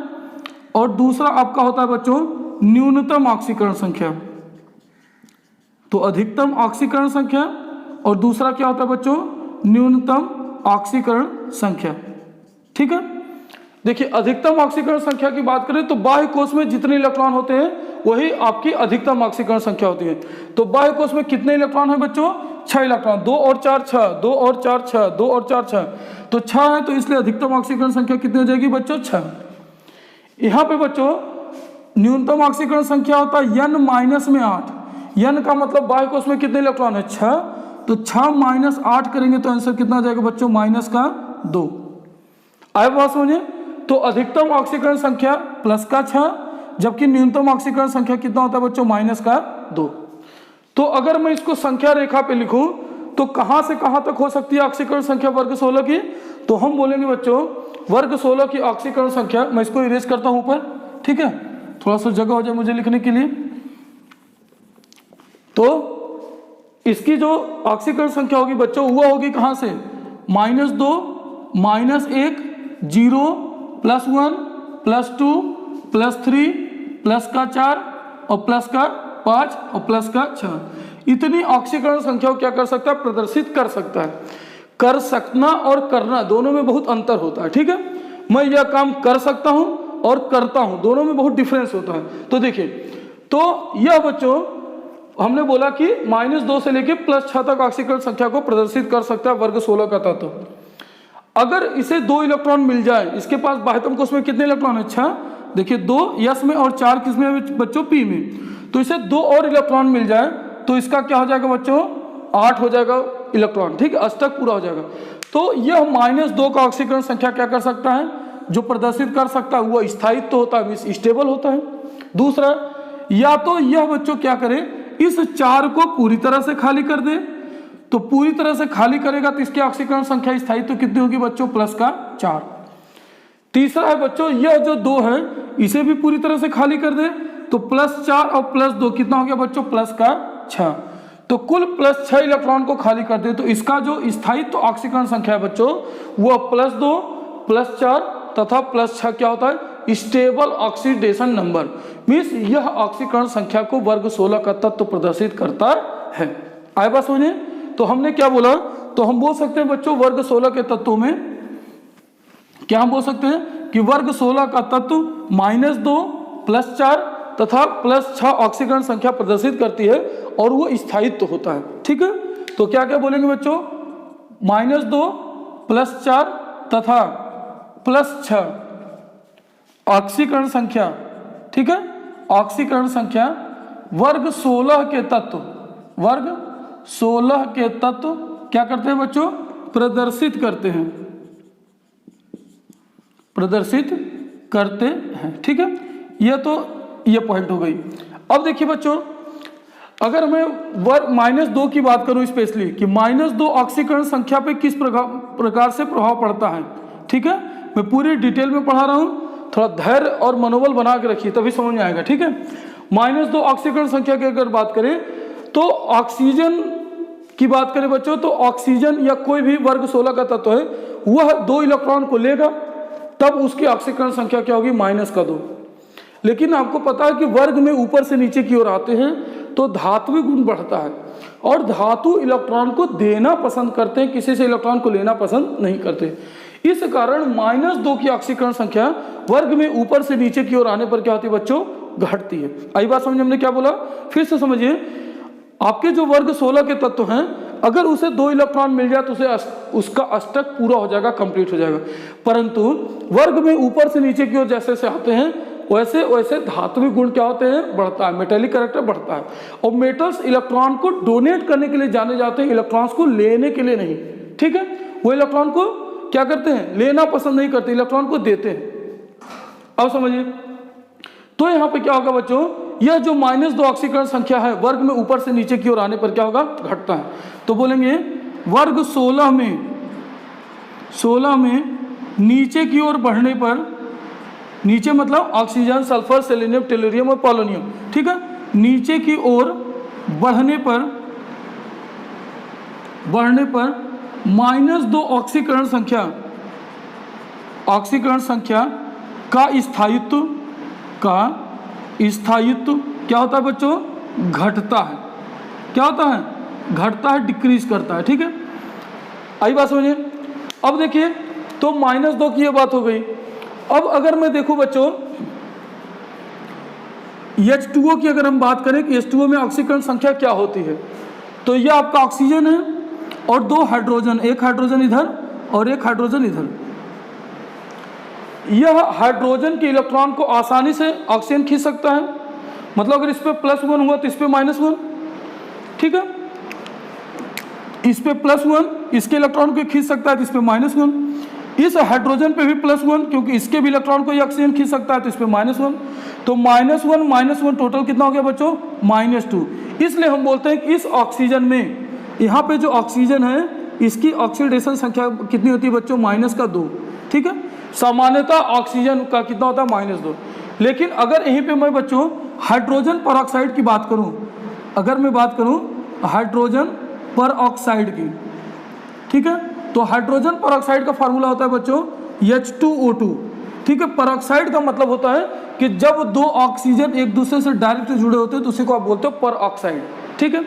और दूसरा आपका होता है बच्चों न्यूनतम ऑक्सीकरण संख्या। तो अधिकतम ऑक्सीकरण संख्या और दूसरा क्या होता है बच्चों, न्यूनतम ऑक्सीकरण संख्या। ठीक है, देखिए अधिकतम ऑक्सीकरण संख्या की बात करें तो बाह्य कोष में जितने इलेक्ट्रॉन होते हैं वही आपकी अधिकतम ऑक्सीकरण संख्या होती है। तो बाह्य कोष में कितने इलेक्ट्रॉन है बच्चों, 6 इलेक्ट्रॉन, 2 और 4 6, 2 और 4 6, 2 और 4 6, तो 6 है, तो इसलिए अधिकतम ऑक्सीकरण संख्या कितनी हो जाएगी बच्चों, 6। यहाँ पे बच्चों न्यूनतम ऑक्सीकरण संख्या होता है n माइनस में 8। n का मतलब बाह्य कोष में कितने इलेक्ट्रॉन है, 6, तो 6 माइनस 8 करेंगे तो आंसर कितना आ जाएगा बच्चों, माइनस का 2। आए बात समझिए। तो अधिकतम ऑक्सीकरण संख्या प्लस का 6, जबकि न्यूनतम ऑक्सीकरण संख्या कितना होता है बच्चों, माइनस का 2। तो अगर मैं इसको संख्या रेखा पे लिखूं तो कहां से कहां तक हो सकती है ऑक्सीकरण संख्या वर्ग 16 की, तो हम बोलेंगे बच्चों वर्ग 16 की ऑक्सीकरण संख्या, मैं इसको इरेज करता हूं ऊपर। ठीक है, थोड़ा सा जगह हो जाए मुझे लिखने के लिए। तो इसकी जो ऑक्सीकरण संख्या होगी बच्चों वह होगी कहां से, -2 -1 0 +1 +2 +3 प्लस का 4 और प्लस का 5 और प्लस का 6। इतनी ऑक्सीकरण संख्या को क्या कर सकता है, प्रदर्शित कर सकता है। कर सकना और करना दोनों में बहुत अंतर होता है। ठीक है, मैं यह काम कर सकता हूं और करता हूं, दोनों में बहुत डिफरेंस होता है। तो देखिए, तो यह बच्चों हमने बोला कि -2 से लेकर +6 तक ऑक्सीकरण संख्या को प्रदर्शित कर सकता है वर्ग 16 का तत्व। अगर इसे 2 इलेक्ट्रॉन मिल जाए, इसके पास बाह्यतम कोष में कितने इलेक्ट्रॉन है, 6, देखिए 2 यस में और 4 किस में बच्चों, पी में। तो इसे 2 और इलेक्ट्रॉन मिल जाए तो इसका क्या हो जाएगा बच्चों, 8 हो जाएगा इलेक्ट्रॉन। ठीक है, अष्टक पूरा हो जाएगा। तो यह -2 का ऑक्सीकरण संख्या क्या कर सकता है, जो प्रदर्शित कर सकता है वह स्थायित्व तो होता है, स्टेबल होता है। दूसरा, या तो यह बच्चों क्या करे, इस 4 को पूरी तरह से खाली कर दे, तो पूरी तरह से खाली करेगा तो इसकी ऑक्सीकरण संख्या स्थायित्व कितनी होगी बच्चों, प्लस का 4। तीसरा है बच्चों यह जो 2 है इसे भी पूरी तरह से खाली कर दे तो +4 और +2 कितना हो गया बच्चों, प्लस का 6। तो कुल +6 इलेक्ट्रॉन को खाली कर दे तो इसका जो स्थायित्व ऑक्सीकरण संख्या है बच्चों वह +2 +4 तथा +6 क्या होता है, स्टेबल ऑक्सीडेशन नंबर। मीन्स यह ऑक्सीकरण संख्या को वर्ग 16 का तत्व प्रदर्शित करता है। आए बात समझे? तो हमने क्या बोला, तो हम बोल सकते हैं बच्चों वर्ग 16 के तत्वों में क्या हम बोल सकते हैं कि वर्ग 16 का तत्व -2 +4 तथा +6 ऑक्सीकरण संख्या प्रदर्शित करती है और वो स्थायित्व होता है। ठीक है, तो क्या क्या बोलेंगे बच्चों, -2 +4 तथा +6 ऑक्सीकरण संख्या। ठीक है, ऑक्सीकरण संख्या वर्ग 16 के तत्व, वर्ग 16 के तत्व क्या करते हैं बच्चों, प्रदर्शित करते हैं, प्रदर्शित करते हैं। ठीक है, यह तो ये पॉइंट हो गई। अब देखिए बच्चों, अगर मैं वर्ग -2 की बात करूं स्पेशली कि -2 ऑक्सीकरण संख्या पे किस प्रकार से प्रभाव पड़ता है। ठीक है, मैं पूरी डिटेल में पढ़ा रहा हूं, थोड़ा धैर्य और मनोबल बना के रखिए तभी समझ में आएगा। ठीक है, -2 ऑक्सीकरण संख्या की अगर बात करें तो ऑक्सीजन की बात करें बच्चों, तो ऑक्सीजन या कोई भी वर्ग 16 का तत्व है वह 2 इलेक्ट्रॉन को लेगा, तब उसकी ऑक्सीकरण संख्या क्या होगी, -2। लेकिन आपको पता है कि वर्ग में ऊपर से नीचे की ओर आते हैं तो धात्विक गुण बढ़ता है और धातु इलेक्ट्रॉन को देना पसंद करते हैं, किसी से इलेक्ट्रॉन को लेना पसंद नहीं करते। इस कारण -2 की ऑक्सीकरण संख्या वर्ग में ऊपर से नीचे की ओर आने पर क्या होती है बच्चों, घटती है। आई बात समझ, हमने क्या बोला, फिर से समझिए। आपके जो वर्ग 16 के तत्व हैं, अगर उसे 2 इलेक्ट्रॉन मिल जाए तो उसे उसका अष्टक पूरा हो जाएगा, कंप्लीट हो जाएगा। परंतु वर्ग में ऊपर से नीचे की ओर जैसे से आते हैं वैसे वैसे धात्विक गुण क्या होते हैं, बढ़ता है, मेटेलिक कैरेक्टर बढ़ता है। और मेटल्स इलेक्ट्रॉन को डोनेट करने के लिए जाने जाते हैं, इलेक्ट्रॉन्स को लेने के लिए नहीं। ठीक है, वो इलेक्ट्रॉन को क्या करते हैं, लेना पसंद नहीं करते, इलेक्ट्रॉन को देते हैं। अब समझिए, तो यहाँ पे क्या होगा बच्चों, यह जो -2 ऑक्सीकरण संख्या है वर्ग में ऊपर से नीचे की ओर आने पर क्या होगा, घटता है। तो बोलेंगे वर्ग 16 में नीचे की ओर बढ़ने पर, नीचे मतलब ऑक्सीजन, सल्फर, सेलेनियम, टेलुरियम और पोलोनियम। ठीक है, नीचे की ओर बढ़ने पर -2 ऑक्सीकरण संख्या का स्थायित्व क्या होता है बच्चों, घटता है। क्या होता है, घटता है, डिक्रीज करता है। ठीक है, आई बात समझिए। अब देखिए, तो -2 की ये बात हो गई। अब अगर मैं देखूं बच्चों H2O की अगर हम बात करें कि H2O में ऑक्सीकरण संख्या क्या होती है, तो यह आपका ऑक्सीजन है और 2 हाइड्रोजन, एक हाइड्रोजन इधर और एक हाइड्रोजन इधर। यह हाइड्रोजन के इलेक्ट्रॉन को आसानी से ऑक्सीजन खींच सकता है, मतलब अगर इस पे +1 हुआ तो इस पे -1। ठीक है, इस पे +1 इसके इलेक्ट्रॉन को खींच सकता है तो इस पे -1, इस हाइड्रोजन पे भी +1 क्योंकि इसके भी इलेक्ट्रॉन को ये ऑक्सीजन खींच सकता है तो इस पे -1। तो -1 टोटल कितना हो गया बच्चों, -2। इसलिए हम बोलते हैं कि इस ऑक्सीजन में, यहाँ पे जो ऑक्सीजन है इसकी ऑक्सीडेशन संख्या कितनी होती है बच्चों, -2। ठीक है, सामान्यतः ऑक्सीजन का कितना होता है, -2। लेकिन अगर यहीं पे मैं बच्चों हाइड्रोजन परऑक्साइड की बात करूं, अगर मैं बात करूं हाइड्रोजन परऑक्साइड की, ठीक है, तो हाइड्रोजन परऑक्साइड का फार्मूला होता है बच्चों H2O2। ठीक है, परऑक्साइड का मतलब होता है कि जब 2 ऑक्सीजन एक दूसरे से डायरेक्ट जुड़े होते हैं तो उसी को आप बोलते हो परऑक्साइड। ठीक है,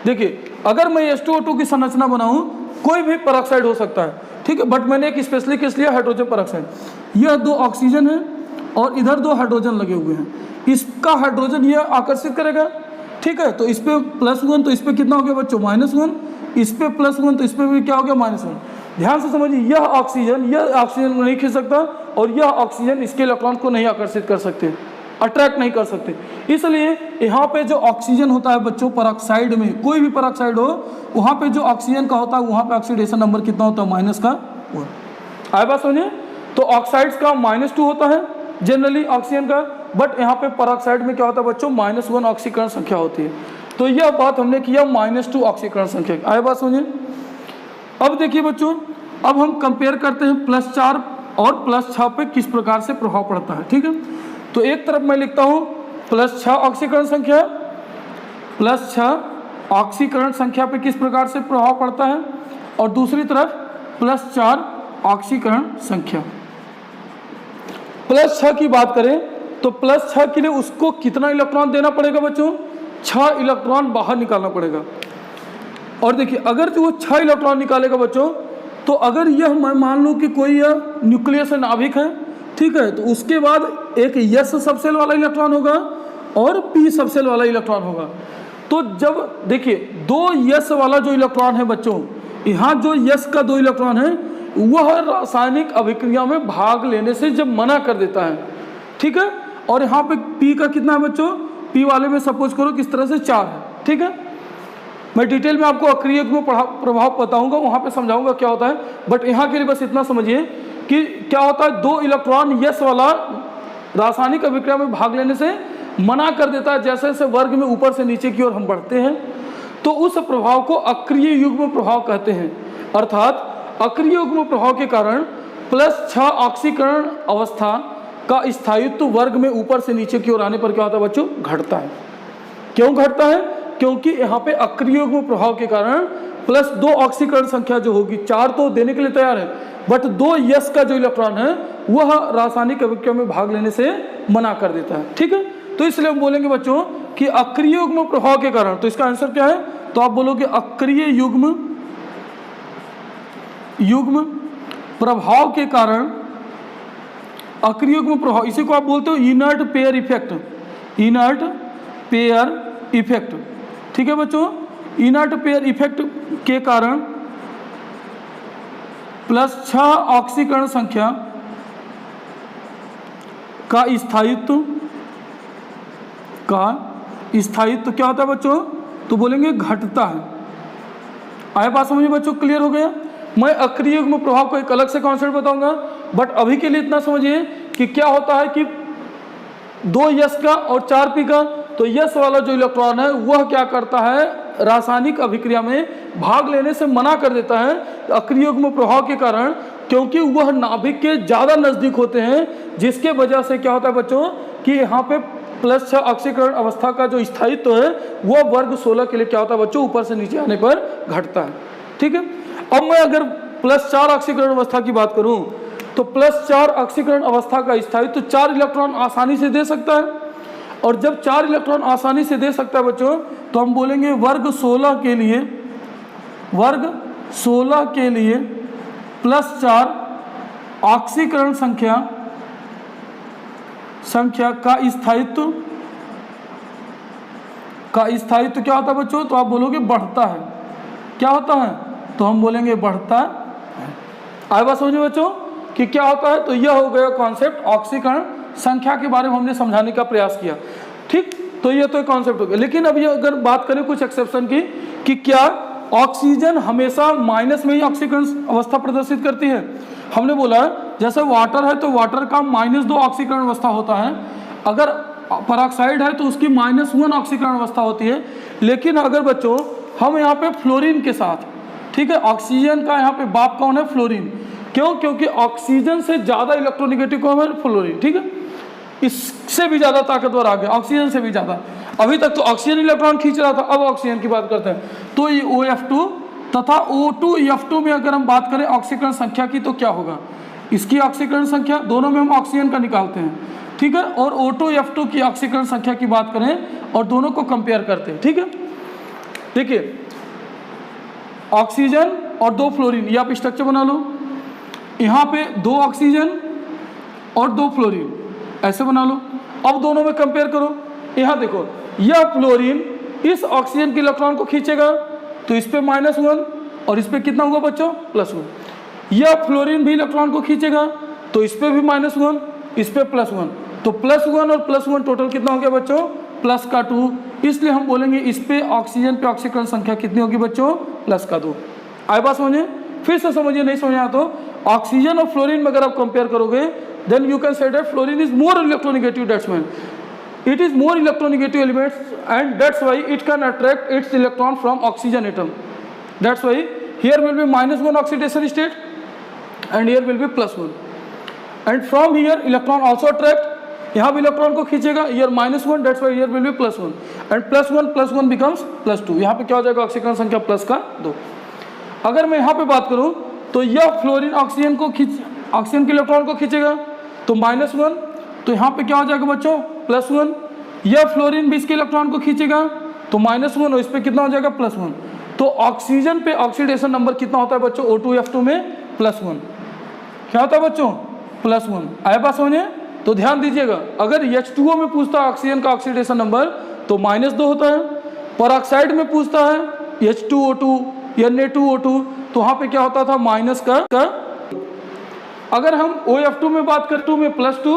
देखिए अगर मैं H2O2 की संरचना बनाऊं, कोई भी परऑक्साइड हो सकता है। ठीक है, बट मैंने एक स्पेशली केस लिया हाइड्रोजन परऑक्साइड। यह 2 ऑक्सीजन है और इधर 2 हाइड्रोजन लगे हुए हैं, इसका हाइड्रोजन यह आकर्षित करेगा। ठीक है, तो इस पे +1 तो इस पे कितना हो गया बच्चों, -1, इस पे +1 तो इस पे भी क्या हो गया, -1। ध्यान से समझिए, यह ऑक्सीजन को नहीं खींच सकता और यह ऑक्सीजन इसके इलेक्ट्रॉन को नहीं आकर्षित कर सकते, अट्रैक्ट नहीं कर सकते। इसलिए यहाँ पे जो ऑक्सीजन होता है बच्चों परऑक्साइड में, कोई भी परऑक्साइड हो, वहाँ पे जो ऑक्सीजन का होता है वहाँ पे ऑक्सीडेशन नंबर कितना होता है, -1 का। आए बात समझिए, तो ऑक्साइड्स का -2 होता है जनरली ऑक्सीजन का, बट यहाँ पे परऑक्साइड में क्या होता है बच्चों, -1 ऑक्सीकरण संख्या होती है। तो यह बात हमने किया -2 ऑक्सीकरण संख्या। आए बात समझिए। अब देखिए बच्चों, अब हम कंपेयर करते हैं +4 और +6 पे किस प्रकार से प्रभाव पड़ता है। ठीक है, तो एक तरफ मैं लिखता हूँ +6 ऑक्सीकरण संख्या, +6 ऑक्सीकरण संख्या पे किस प्रकार से प्रभाव पड़ता है, और दूसरी तरफ +4 ऑक्सीकरण संख्या। +6 की बात करें तो +6 के लिए उसको कितना इलेक्ट्रॉन देना पड़ेगा बच्चों? 6 इलेक्ट्रॉन बाहर निकालना पड़ेगा। और देखिए अगर जो वो 6 इलेक्ट्रॉन निकालेगा बच्चों, तो अगर यह मैं मान लूँ कि कोई यह न्यूक्लियस है, नाभिक है, ठीक है, तो उसके बाद एक S सबसेल वाला इलेक्ट्रॉन होगा और P सबसेल वाला इलेक्ट्रॉन होगा। तो जब देखिए 2 S वाला जो इलेक्ट्रॉन है बच्चों, यहाँ जो S का 2 इलेक्ट्रॉन है वह रासायनिक अभिक्रिया में भाग लेने से जब मना कर देता है, ठीक है, और यहाँ पे P का कितना है बच्चों? P वाले में सपोज करो किस तरह से 4 है, ठीक है। मैं डिटेल में आपको अक्रिय युग्म प्रभाव बताऊंगा, वहाँ पे समझाऊंगा क्या होता है, बट यहाँ के लिए बस इतना समझिए कि क्या होता है, 2 इलेक्ट्रॉन S वाला रासायनिक अभिक्रिया में भाग लेने से मना कर देता है। जैसे जैसे वर्ग में ऊपर से नीचे की ओर हम बढ़ते हैं तो उस प्रभाव को अक्रिय युग्म प्रभाव कहते हैं। अर्थात अक्रिय युग्म प्रभाव के कारण +6 ऑक्सीकरण अवस्था का स्थायित्व वर्ग में ऊपर से नीचे की ओर आने पर क्या होता है बच्चों? घटता है। क्यों घटता है? क्योंकि यहाँ पे अक्रिय युग्म प्रभाव के कारण +2 ऑक्सीकरण संख्या जो होगी, 4 तो देने के लिए तैयार है, बट 2 S का जो इलेक्ट्रॉन है वह रासायनिक अभिक्रिया में भाग लेने से मना कर देता है, ठीक है। तो इसलिए हम बोलेंगे बच्चों कि अक्रिय युग्म प्रभाव के कारण, तो इसका आंसर क्या है? तो आप बोलोगे अक्रिय युग्म प्रभाव के कारण, अक्रिय युग्म प्रभाव, इसी को आप बोलते हो inert pair effect, inert pair effect, ठीक है बच्चों। इनर्ट पेयर इफेक्ट के कारण +6 ऑक्सीकरण संख्या का स्थायित्व क्या होता है बच्चों? तो बोलेंगे घटता है। आए बात समझिए बच्चों, क्लियर हो गया? मैं अक्रिय युग्म प्रभाव को एक अलग से कॉन्सेप्ट बताऊंगा, बट अभी के लिए इतना समझिए कि क्या होता है कि 2 S का और 4 P का, तो S वाला जो इलेक्ट्रॉन है वह क्या करता है? रासायनिक अभिक्रिया में भाग लेने से मना कर देता है अक्रिय युग्म प्रभाव के कारण, क्योंकि वह नाभिक के ज़्यादा नज़दीक होते हैं, जिसके वजह से क्या होता है बच्चों कि यहाँ पे +6 ऑक्सीकरण अवस्था का जो स्थायित्व है वह वर्ग 16 के लिए क्या होता है बच्चों? ऊपर से नीचे आने पर घटता है, ठीक है। अब मैं अगर +4 ऑक्सीकरण अवस्था की बात करूं तो +4 ऑक्सीकरण अवस्था का स्थायित्व 4 इलेक्ट्रॉन आसानी से दे सकता है, और जब 4 इलेक्ट्रॉन आसानी से दे सकता है बच्चों, तो हम बोलेंगे वर्ग 16 के लिए +4 ऑक्सीकरण संख्या का स्थायित्व क्या होता है बच्चों? तो आप बोलोगे बढ़ता है। क्या होता है? तो हम बोलेंगे बढ़ता है। आए बात समझिए बच्चों कि क्या होता है? तो यह हो गया कॉन्सेप्ट, ऑक्सीकरण संख्या के बारे में हमने समझाने का प्रयास किया, ठीक। तो ये तो एक कॉन्सेप्ट हो गया। लेकिन अब ये अगर बात करें कुछ एक्सेप्शन की, कि क्या ऑक्सीजन हमेशा माइनस में ही ऑक्सीकरण अवस्था प्रदर्शित करती है? हमने बोला जैसे वाटर है तो वाटर का -2 ऑक्सीकरण अवस्था होता है, अगर पेरोक्साइड है तो उसकी -1 ऑक्सीकरण अवस्था होती है। लेकिन अगर बच्चों हम यहाँ पे फ्लोरीन के साथ, ठीक है, ऑक्सीजन का यहाँ पे बाप कौन है? फ्लोरीन। क्यों? क्योंकि ऑक्सीजन से ज़्यादा इलेक्ट्रोनेगेटिव कौन है? फ्लोरीन, ठीक है। इससे भी ज़्यादा ताकतवर आ गया, ऑक्सीजन से भी ज़्यादा। अभी तक तो ऑक्सीजन इलेक्ट्रॉन खींच रहा था, अब ऑक्सीजन की बात करते हैं। तो ये OF2 तथा O2F2 में अगर हम बात करें ऑक्सीकरण संख्या की, तो क्या होगा? इसकी ऑक्सीकरण संख्या, दोनों में हम ऑक्सीजन का निकालते हैं, ठीक है, और O2F2 की ऑक्सीकरण संख्या की बात करें और दोनों को कंपेयर करते हैं, ठीक है। देखिए ऑक्सीजन और 2 फ्लोरीन, ये आप स्ट्रक्चर बना लो। यहाँ पे 2 ऑक्सीजन और 2 फ्लोरीन, ऐसे बना लो। अब दोनों में कंपेयर करो। यहाँ देखो, यह फ्लोरीन इस ऑक्सीजन के इलेक्ट्रॉन को खींचेगा तो इस पे -1 और इस पे कितना हुआ बच्चों? +1। यह फ्लोरीन भी इलेक्ट्रॉन को खींचेगा तो इस पे भी -1, इस पे +1, तो +1 और +1 टोटल कितना हो गया बच्चों? +2। इसलिए हम बोलेंगे इस पे ऑक्सीजन पे ऑक्सीकरण संख्या कितनी होगी बच्चों? +2। आए बात समझिए, फिर से समझिए, नहीं समझ आया तो ऑक्सीजन और फ्लोरीन में अगर आप कंपेयर करोगे, then you can say that fluorine is more electronegative. That's why it is more electronegative elements, and that's why it can attract its electron from oxygen atom. That's why here will be -1 oxidation state and here will be +1, and from here electron also attract, यहाँ भी electron को खींचेगा, here -1, that's why here will be +1, and +1 becomes +2। यहाँ पे क्या हो जाएगा? ऑक्सीकरण संख्या +2। अगर मैं यहाँ पे बात करूँ तो यह फ्लोरीन ऑक्सीजन के इलेक्ट्रॉन को खींचेगा तो -1, तो यहाँ पे क्या हो जाएगा बच्चों +1। यह फ्लोरीन भी इसके इलेक्ट्रॉन को खींचेगा तो -1 और इस पर कितना हो जाएगा +1। तो ऑक्सीजन पे ऑक्सीडेशन नंबर कितना होता है बच्चों O2F2 में +1। क्या होता है बच्चों +1। आया बात समझे? तो ध्यान दीजिएगा, अगर H2O में पूछता है ऑक्सीजन का ऑक्सीडेशन नंबर तो -2 होता है। पेरोक्साइड में पूछता है H2O2 या Na2O2 तो वहाँ पे क्या होता था माइनस का। अगर हम OF2 में बात करें 2 में +2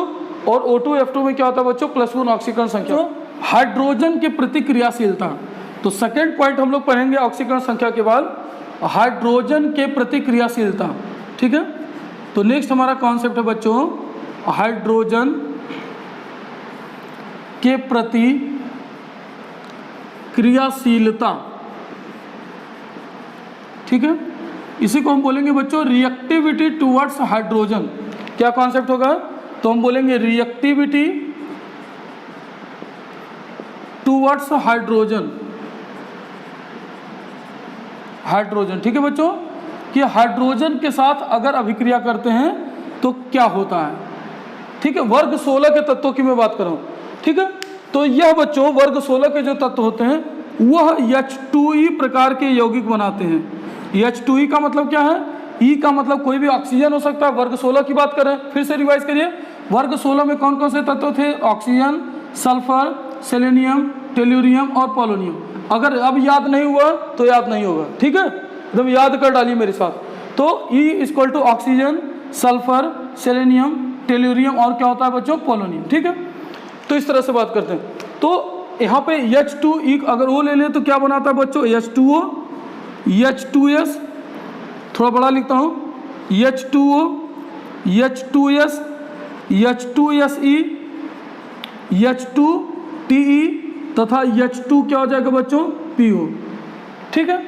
और O2F2 में क्या होता है बच्चों +1 ऑक्सीकरण संख्या। हाइड्रोजन की प्रतिक्रियाशीलता, तो सेकेंड पॉइंट हम लोग पढ़ेंगे ऑक्सीकरण संख्या के बाद, हाइड्रोजन के प्रतिक्रियाशीलता। ठीक है, तो नेक्स्ट हमारा कॉन्सेप्ट है बच्चों हाइड्रोजन के प्रति क्रियाशीलता। ठीक है, इसी को हम बोलेंगे बच्चों रिएक्टिविटी टुवर्ड्स हाइड्रोजन। क्या कॉन्सेप्ट होगा? तो हम बोलेंगे रिएक्टिविटी टुवर्ड्स हाइड्रोजन। हाइड्रोजन, ठीक है बच्चों, कि हाइड्रोजन के साथ अगर अभिक्रिया करते हैं तो क्या होता है। ठीक है, वर्ग 16 के तत्वों की मैं बात कर रहा हूं। ठीक है, तो यह बच्चों वर्ग 16 के जो तत्व होते हैं वह H2E प्रकार के यौगिक बनाते हैं। H2E का मतलब क्या है? E का मतलब कोई भी ऑक्सीजन हो सकता है। वर्ग 16 की बात करें, फिर से रिवाइज करिए, वर्ग 16 में कौन कौन से तत्व थे? ऑक्सीजन, सल्फर, सेलेनियम, टेल्यूरियम और पोलोनियम। अगर अब याद नहीं हुआ तो याद नहीं होगा। ठीक है, एकदम याद कर डालिए मेरे साथ। तो E = oxygen, sulphur, selenium, tellurium और क्या होता है बच्चों पोलोनियम। ठीक है, तो इस तरह से बात करते हैं। तो यहाँ पे H2E अगर वो ले लें तो क्या बनाता है बच्चों H2O, H2S, थोड़ा बड़ा लिखता हूँ, H2O, H2S, H2SE, H2TE तथा H2 क्या हो जाएगा बच्चों PO। ठीक है,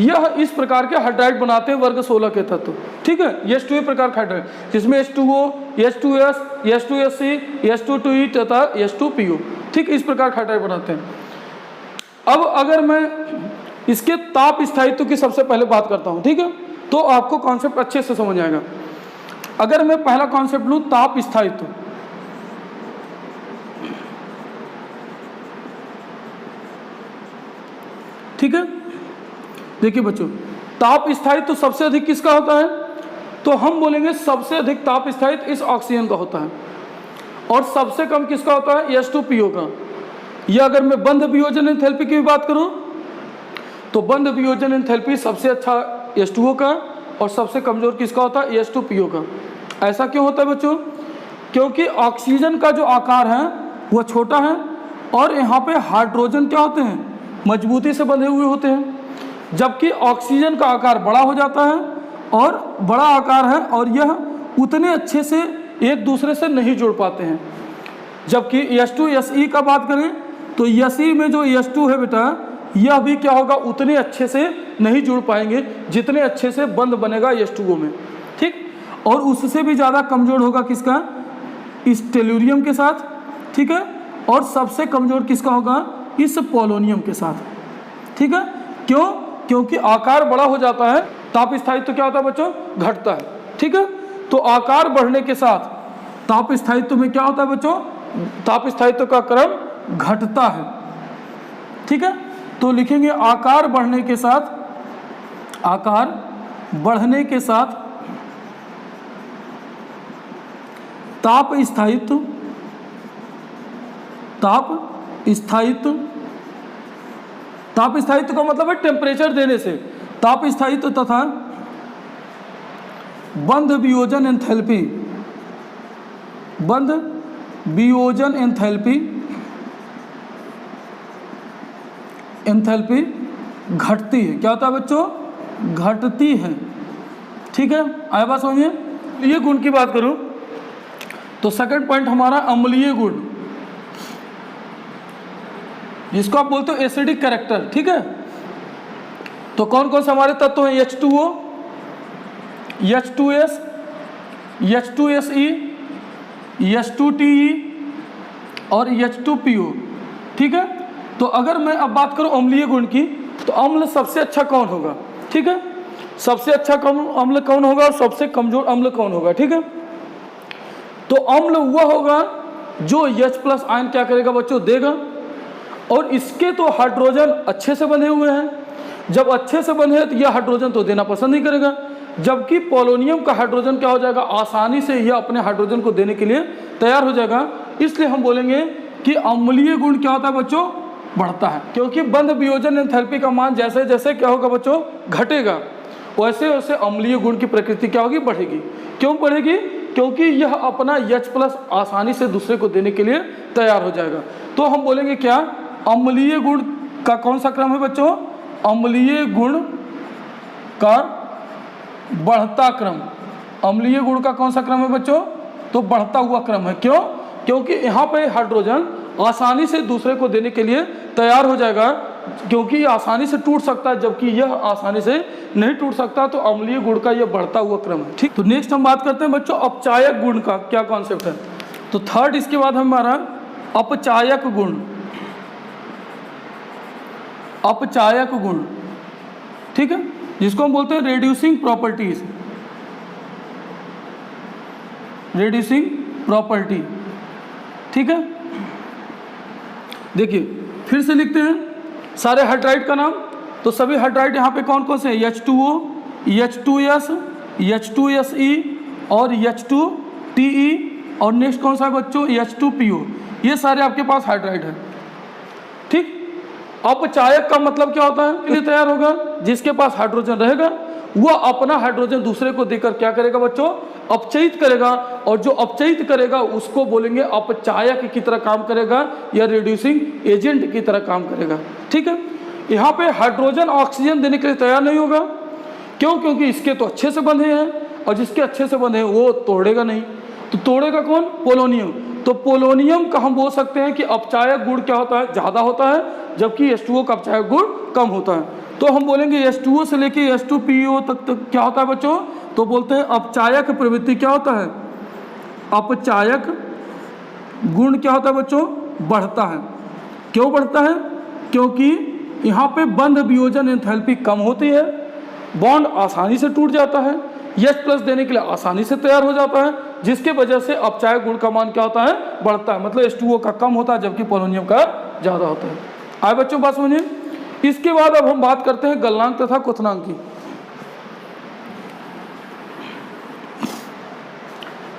यह इस प्रकार के हाइड्राइड बनाते हैं वर्ग 16 के तत्व। ठीक है, H2E प्रकार का हाइड्राइड जिसमें H2O, H2S, H2SE, H2TE तथा H2PO। ठीक, इस प्रकार का हाइड्राइड बनाते हैं। अब अगर मैं इसके ताप स्थायित्व की सबसे पहले बात करता हूं, ठीक है, तो आपको कॉन्सेप्ट अच्छे से समझ आएगा। अगर मैं पहला कॉन्सेप्ट लूं ताप स्थायित्व, ठीक है, देखिए बच्चों ताप स्थायित्व सबसे अधिक किसका होता है? तो हम बोलेंगे सबसे अधिक ताप स्थायित्व इस ऑक्सीजन का होता है और सबसे कम किसका होता है? H2PO का। या अगर मैं बंध वियोजन एंथैल्पी की भी बात करूं तो बंध वियोजन एंथैल्पी सबसे अच्छा H2O का और सबसे कमजोर किसका होता है? H2PO का। ऐसा क्यों होता है बच्चों? क्योंकि ऑक्सीजन का जो आकार है वह छोटा है और यहाँ पे हाइड्रोजन क्या होते हैं? मजबूती से बंधे हुए होते हैं, जबकि ऑक्सीजन का आकार बड़ा हो जाता है और बड़ा आकार है और यह उतने अच्छे से एक दूसरे से नहीं जुड़ पाते हैं। जबकि H2SE का बात करें तो SE में जो H2 है बेटा यह भी क्या होगा? उतने अच्छे से नहीं जुड़ पाएंगे जितने अच्छे से बंध बनेगा H2O में। ठीक, और उससे भी ज़्यादा कमज़ोर होगा किसका? इस टेल्यूरियम के साथ। ठीक है, और सबसे कमज़ोर किसका होगा? इस पोलोनियम के साथ। ठीक है, क्यों? क्योंकि आकार बड़ा हो जाता है, ताप स्थायित्व क्या होता है बच्चों? घटता है। ठीक है, तो आकार बढ़ने के साथ ताप स्थायित्व में क्या होता है बच्चों? ताप स्थायित्व का क्रम घटता है। ठीक है, तो लिखेंगे आकार बढ़ने के साथ, आकार बढ़ने के साथ ताप स्थायित्व, ताप स्थायित्व, ताप स्थायित्व का मतलब है टेम्परेचर देने से। ताप स्थायित्व तथा बंध वियोजन एंथैल्पी, बंध वियोजन एंथैल्पी, एंथैल्पी घटती है। क्या होता है बच्चों? घटती है। ठीक है, आया बात समझिए। ये गुण की बात करूं तो सेकंड पॉइंट हमारा अम्लीय गुण, जिसको आप बोलते हो एसिडिक कैरेक्टर। ठीक है, तो कौन कौन से हमारे तत्व हैं? H2O, H2S, H2SE, H2TE और H2PO। ठीक है, तो अगर मैं अब बात करूं अम्लीय गुण की तो अम्ल सबसे अच्छा कौन होगा? ठीक है, सबसे अच्छा अम्ल कौन होगा और सबसे कमजोर अम्ल कौन होगा? ठीक है, तो अम्ल वह होगा जो H+ आयन क्या करेगा बच्चों, देगा। और इसके तो हाइड्रोजन अच्छे से बंधे हुए हैं, जब अच्छे से बंधे हैं तो यह हाइड्रोजन तो देना पसंद नहीं करेगा, जबकि पोलोनियम का हाइड्रोजन क्या हो जाएगा, आसानी से यह अपने हाइड्रोजन को देने के लिए तैयार हो जाएगा। इसलिए हम बोलेंगे कि अम्लीय गुण क्या होता है बच्चों, बढ़ता है, क्योंकि बंध वियोजन एंथैल्पी का मान जैसे जैसे क्या होगा बच्चों, घटेगा, वैसे वैसे अम्लीय गुण की प्रकृति क्या होगी, बढ़ेगी। क्यों बढ़ेगी, क्योंकि यह अपना H+ आसानी से दूसरे को देने के लिए तैयार हो जाएगा। तो हम बोलेंगे क्या, अम्लीय गुण का कौन सा क्रम है बच्चों, अम्लीय गुण का बढ़ता क्रम। अम्लीय गुण का कौन सा क्रम है बच्चों, तो बढ़ता हुआ क्रम है। क्यों, क्योंकि यहाँ पे हाइड्रोजन आसानी से दूसरे को देने के लिए तैयार हो जाएगा, क्योंकि ये आसानी से टूट सकता है, जबकि यह आसानी से नहीं टूट सकता। तो अम्लीय गुण का यह बढ़ता हुआ क्रम है। ठीक, तो नेक्स्ट हम बात करते हैं बच्चों अपचायक गुण का क्या कॉन्सेप्ट है। तो थर्ड इसके बाद हमारा अपचायक गुण। अपचायक गुण, ठीक है, जिसको हम बोलते हैं रेड्यूसिंग प्रॉपर्टीज। रेड्यूसिंग प्रॉपर्टी, ठीक है। देखिए फिर से लिखते हैं सारे हाइड्राइड का नाम। तो सभी हाइड्राइड यहाँ पे कौन कौन से हैं, H2O, H2S, H2Se और H2Te, और नेक्स्ट कौन सा है बच्चों, H2PO। ये सारे आपके पास हाइड्राइड है। ठीक, अपचायक का मतलब क्या होता है, लिए तैयार होगा, जिसके पास हाइड्रोजन रहेगा वह अपना हाइड्रोजन दूसरे को देकर क्या करेगा बच्चों, अपचयित करेगा, और जो अपचयित करेगा उसको बोलेंगे अपचायक की तरह काम करेगा या रिड्यूसिंग एजेंट की तरह काम करेगा। ठीक है, यहाँ पे हाइड्रोजन ऑक्सीजन देने के लिए तैयार नहीं होगा। क्यों, क्योंकि इसके तो अच्छे से बंधे हैं, और जिसके अच्छे से बंधे हैं वो तोड़ेगा नहीं। तो तोड़ेगा कौन, पोलोनियम। तो पोलोनियम का हम बोल सकते हैं कि अपचायक गुण क्या होता है, ज़्यादा होता है, जबकि H2O का अपचायक गुण कम होता है। तो हम बोलेंगे H2O से लेके H2PO तक क्या होता है बच्चों, तो बोलते हैं अपचायक प्रवृत्ति क्या होता है, अपचायक गुण क्या होता है बच्चों, बढ़ता है। क्यों बढ़ता है, क्योंकि यहाँ पे बंध वियोजन एंथैल्पी कम होती है, बॉन्ड आसानी से टूट जाता है, H+ देने के लिए आसानी से तैयार हो जाता है, जिसके वजह से अपचायक गुण का मान क्या होता है, बढ़ता है। मतलब H2O का कम होता है, जबकि पोलोनियम का ज़्यादा होता है। आए बच्चों बात समझिए। इसके बाद अब हम बात करते हैं गलनांक तथा क्वथनांक की।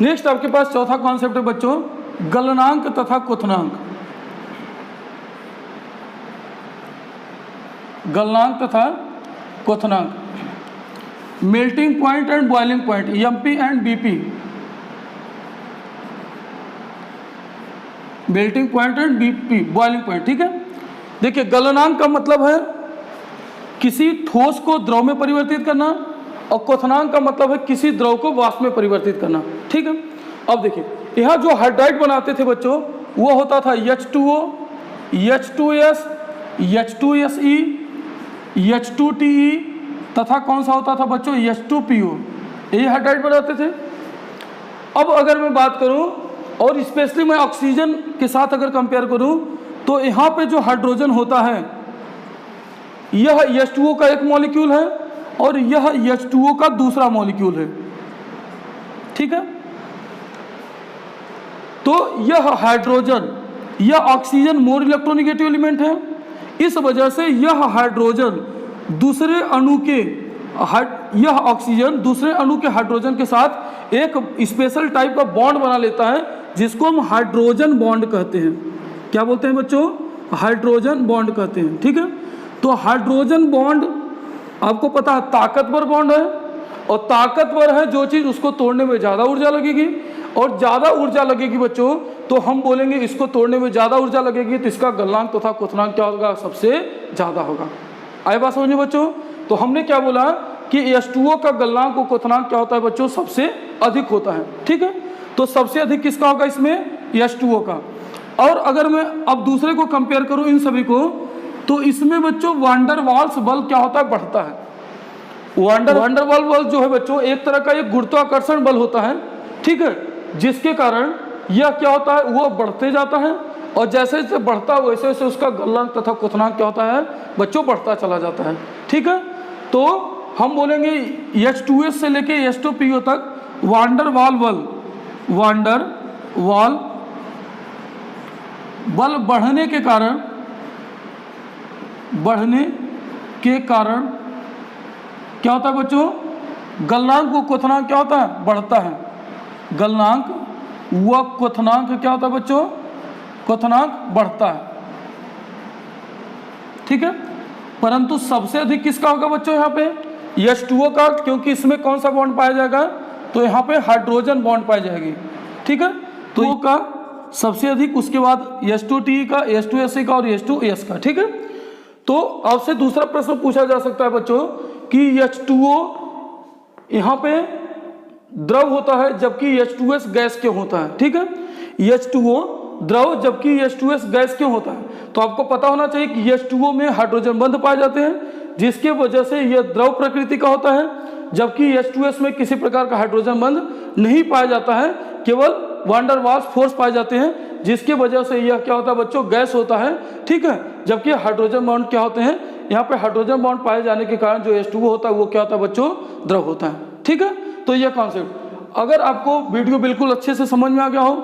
नेक्स्ट आपके पास चौथा कॉन्सेप्ट है बच्चों गलनांक तथा क्वथनांक। गलनांक तथा क्वथनांक, melting point and boiling point, MP and BP। Melting point and BP, boiling point. ठीक है, देखिए गलनांक का मतलब है किसी ठोस को द्रव में परिवर्तित करना, और क्वथनांक का मतलब है किसी द्रव को वाष्प में परिवर्तित करना। ठीक है, अब देखिए यहाँ जो हाइड्राइड बनाते थे बच्चों वो होता था H2O, H2S, H2Se, H2Te तथा कौन सा होता था बच्चों, H2PO। ये हाइड्राइड बनाते थे। अब अगर मैं बात करूं और स्पेशली मैं ऑक्सीजन के साथ अगर कंपेयर करूं, तो यहाँ पे जो हाइड्रोजन होता है यह H2O का एक मॉलिक्यूल है, और यह H2O का दूसरा मॉलिक्यूल है। ठीक है, तो यह हाइड्रोजन, यह ऑक्सीजन मोर इलेक्ट्रोनेगेटिव एलिमेंट है। इस वजह से यह हाइड्रोजन दूसरे अणु के, यह ऑक्सीजन दूसरे अणु के हाइड्रोजन के साथ एक स्पेशल टाइप का बॉन्ड बना लेता है, जिसको हम हाइड्रोजन बॉन्ड कहते हैं। क्या बोलते हैं बच्चों, हाइड्रोजन बॉन्ड कहते हैं। ठीक है, तो हाइड्रोजन बॉन्ड आपको पता है ताकतवर बॉन्ड है, और ताकतवर है जो चीज़ उसको तोड़ने में ज़्यादा ऊर्जा लगेगी, और ज़्यादा ऊर्जा लगेगी बच्चों तो हम बोलेंगे इसको तोड़ने में ज़्यादा ऊर्जा लगेगी, तो इसका गलनांक तथा क्वथनांक क्या होगा, सबसे ज़्यादा होगा। आए बात समझिए बच्चों। तो हमने क्या बोला कि H2O का गलनांक और क्वथनांक क्या होता है बच्चों, सबसे अधिक होता है। ठीक है, तो सबसे अधिक किसका होगा इसमें, H2O का। और अगर मैं अब दूसरे को कंपेयर करूं इन सभी को, तो इसमें बच्चों वांडर वाल्स बल क्या होता है, बढ़ता है। वांडर वाल बल जो है बच्चों एक तरह का एक गुरुत्वाकर्षण बल होता है। ठीक है, जिसके कारण यह क्या होता है, वो बढ़ते जाता है, और जैसे जैसे बढ़ता है वैसे वैसे उसका गलनांक तथा क्वथनांक क्या होता है बच्चों, बढ़ता चला जाता है। ठीक है, तो हम बोलेंगे H2S से लेके H2PO तक वांडर वाल बल वांडर वाल बल बढ़ने के कारण क्या होता है बच्चों, गलनांक व क्वथनांक क्या होता है, बढ़ता है। गलनांक व क्वथनांक क्या होता है बच्चों, क्वथनांक बढ़ता है, ठीक है। परंतु सबसे अधिक किसका होगा बच्चों यहाँ पे, H2O का, क्योंकि इसमें कौन सा बॉन्ड पाया जाएगा, तो यहाँ पे हाइड्रोजन बॉन्ड पाई जाएगी, ठीक है। तो वो का सबसे अधिक, उसके बाद H2TE का, H2SE का और H2S का, ठीक है। तो आपसे दूसरा प्रश्न पूछा जा सकता है बच्चों कि H2O यहाँ पे द्रव होता है जबकि H2S गैस क्यों होता है, ठीक है। H2O द्रव जबकि H2S गैस क्यों होता है, तो आपको पता होना चाहिए कि H2O में हाइड्रोजन बंध पाए जाते हैं, जिसके वजह से यह द्रव प्रकृति का होता है, जबकि H2S में किसी प्रकार का हाइड्रोजन बंध नहीं पाया जाता है, केवल वान डेर वाल्स फोर्स पाए जाते हैं, जिसके वजह से यह क्या होता है बच्चों, गैस होता है, ठीक है। जबकि हाइड्रोजन बॉन्ड क्या होते हैं, यहाँ पे हाइड्रोजन बॉन्ड पाए जाने के कारण जो H2O होता है वो क्या होता है बच्चों, द्रव होता है, ठीक है। तो यह कॉन्सेप्ट, अगर आपको वीडियो बिल्कुल अच्छे से समझ में आ गया हो,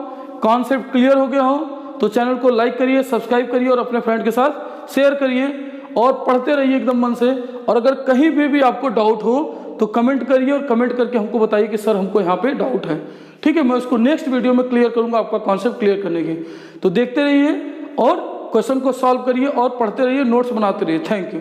कॉन्सेप्ट क्लियर हो गया हो, तो चैनल को लाइक करिए, सब्सक्राइब करिए और अपने फ्रेंड के साथ शेयर करिए और पढ़ते रहिए एकदम मन से। और अगर कहीं भी आपको डाउट हो तो कमेंट करिए और कमेंट करके हमको बताइए कि सर हमको यहाँ पे डाउट है, ठीक है। मैं उसको नेक्स्ट वीडियो में क्लियर करूँगा आपका कॉन्सेप्ट क्लियर करने की। तो देखते रहिए और क्वेश्चन को सॉल्व करिए और पढ़ते रहिए, नोट्स बनाते रहिए। Thank you.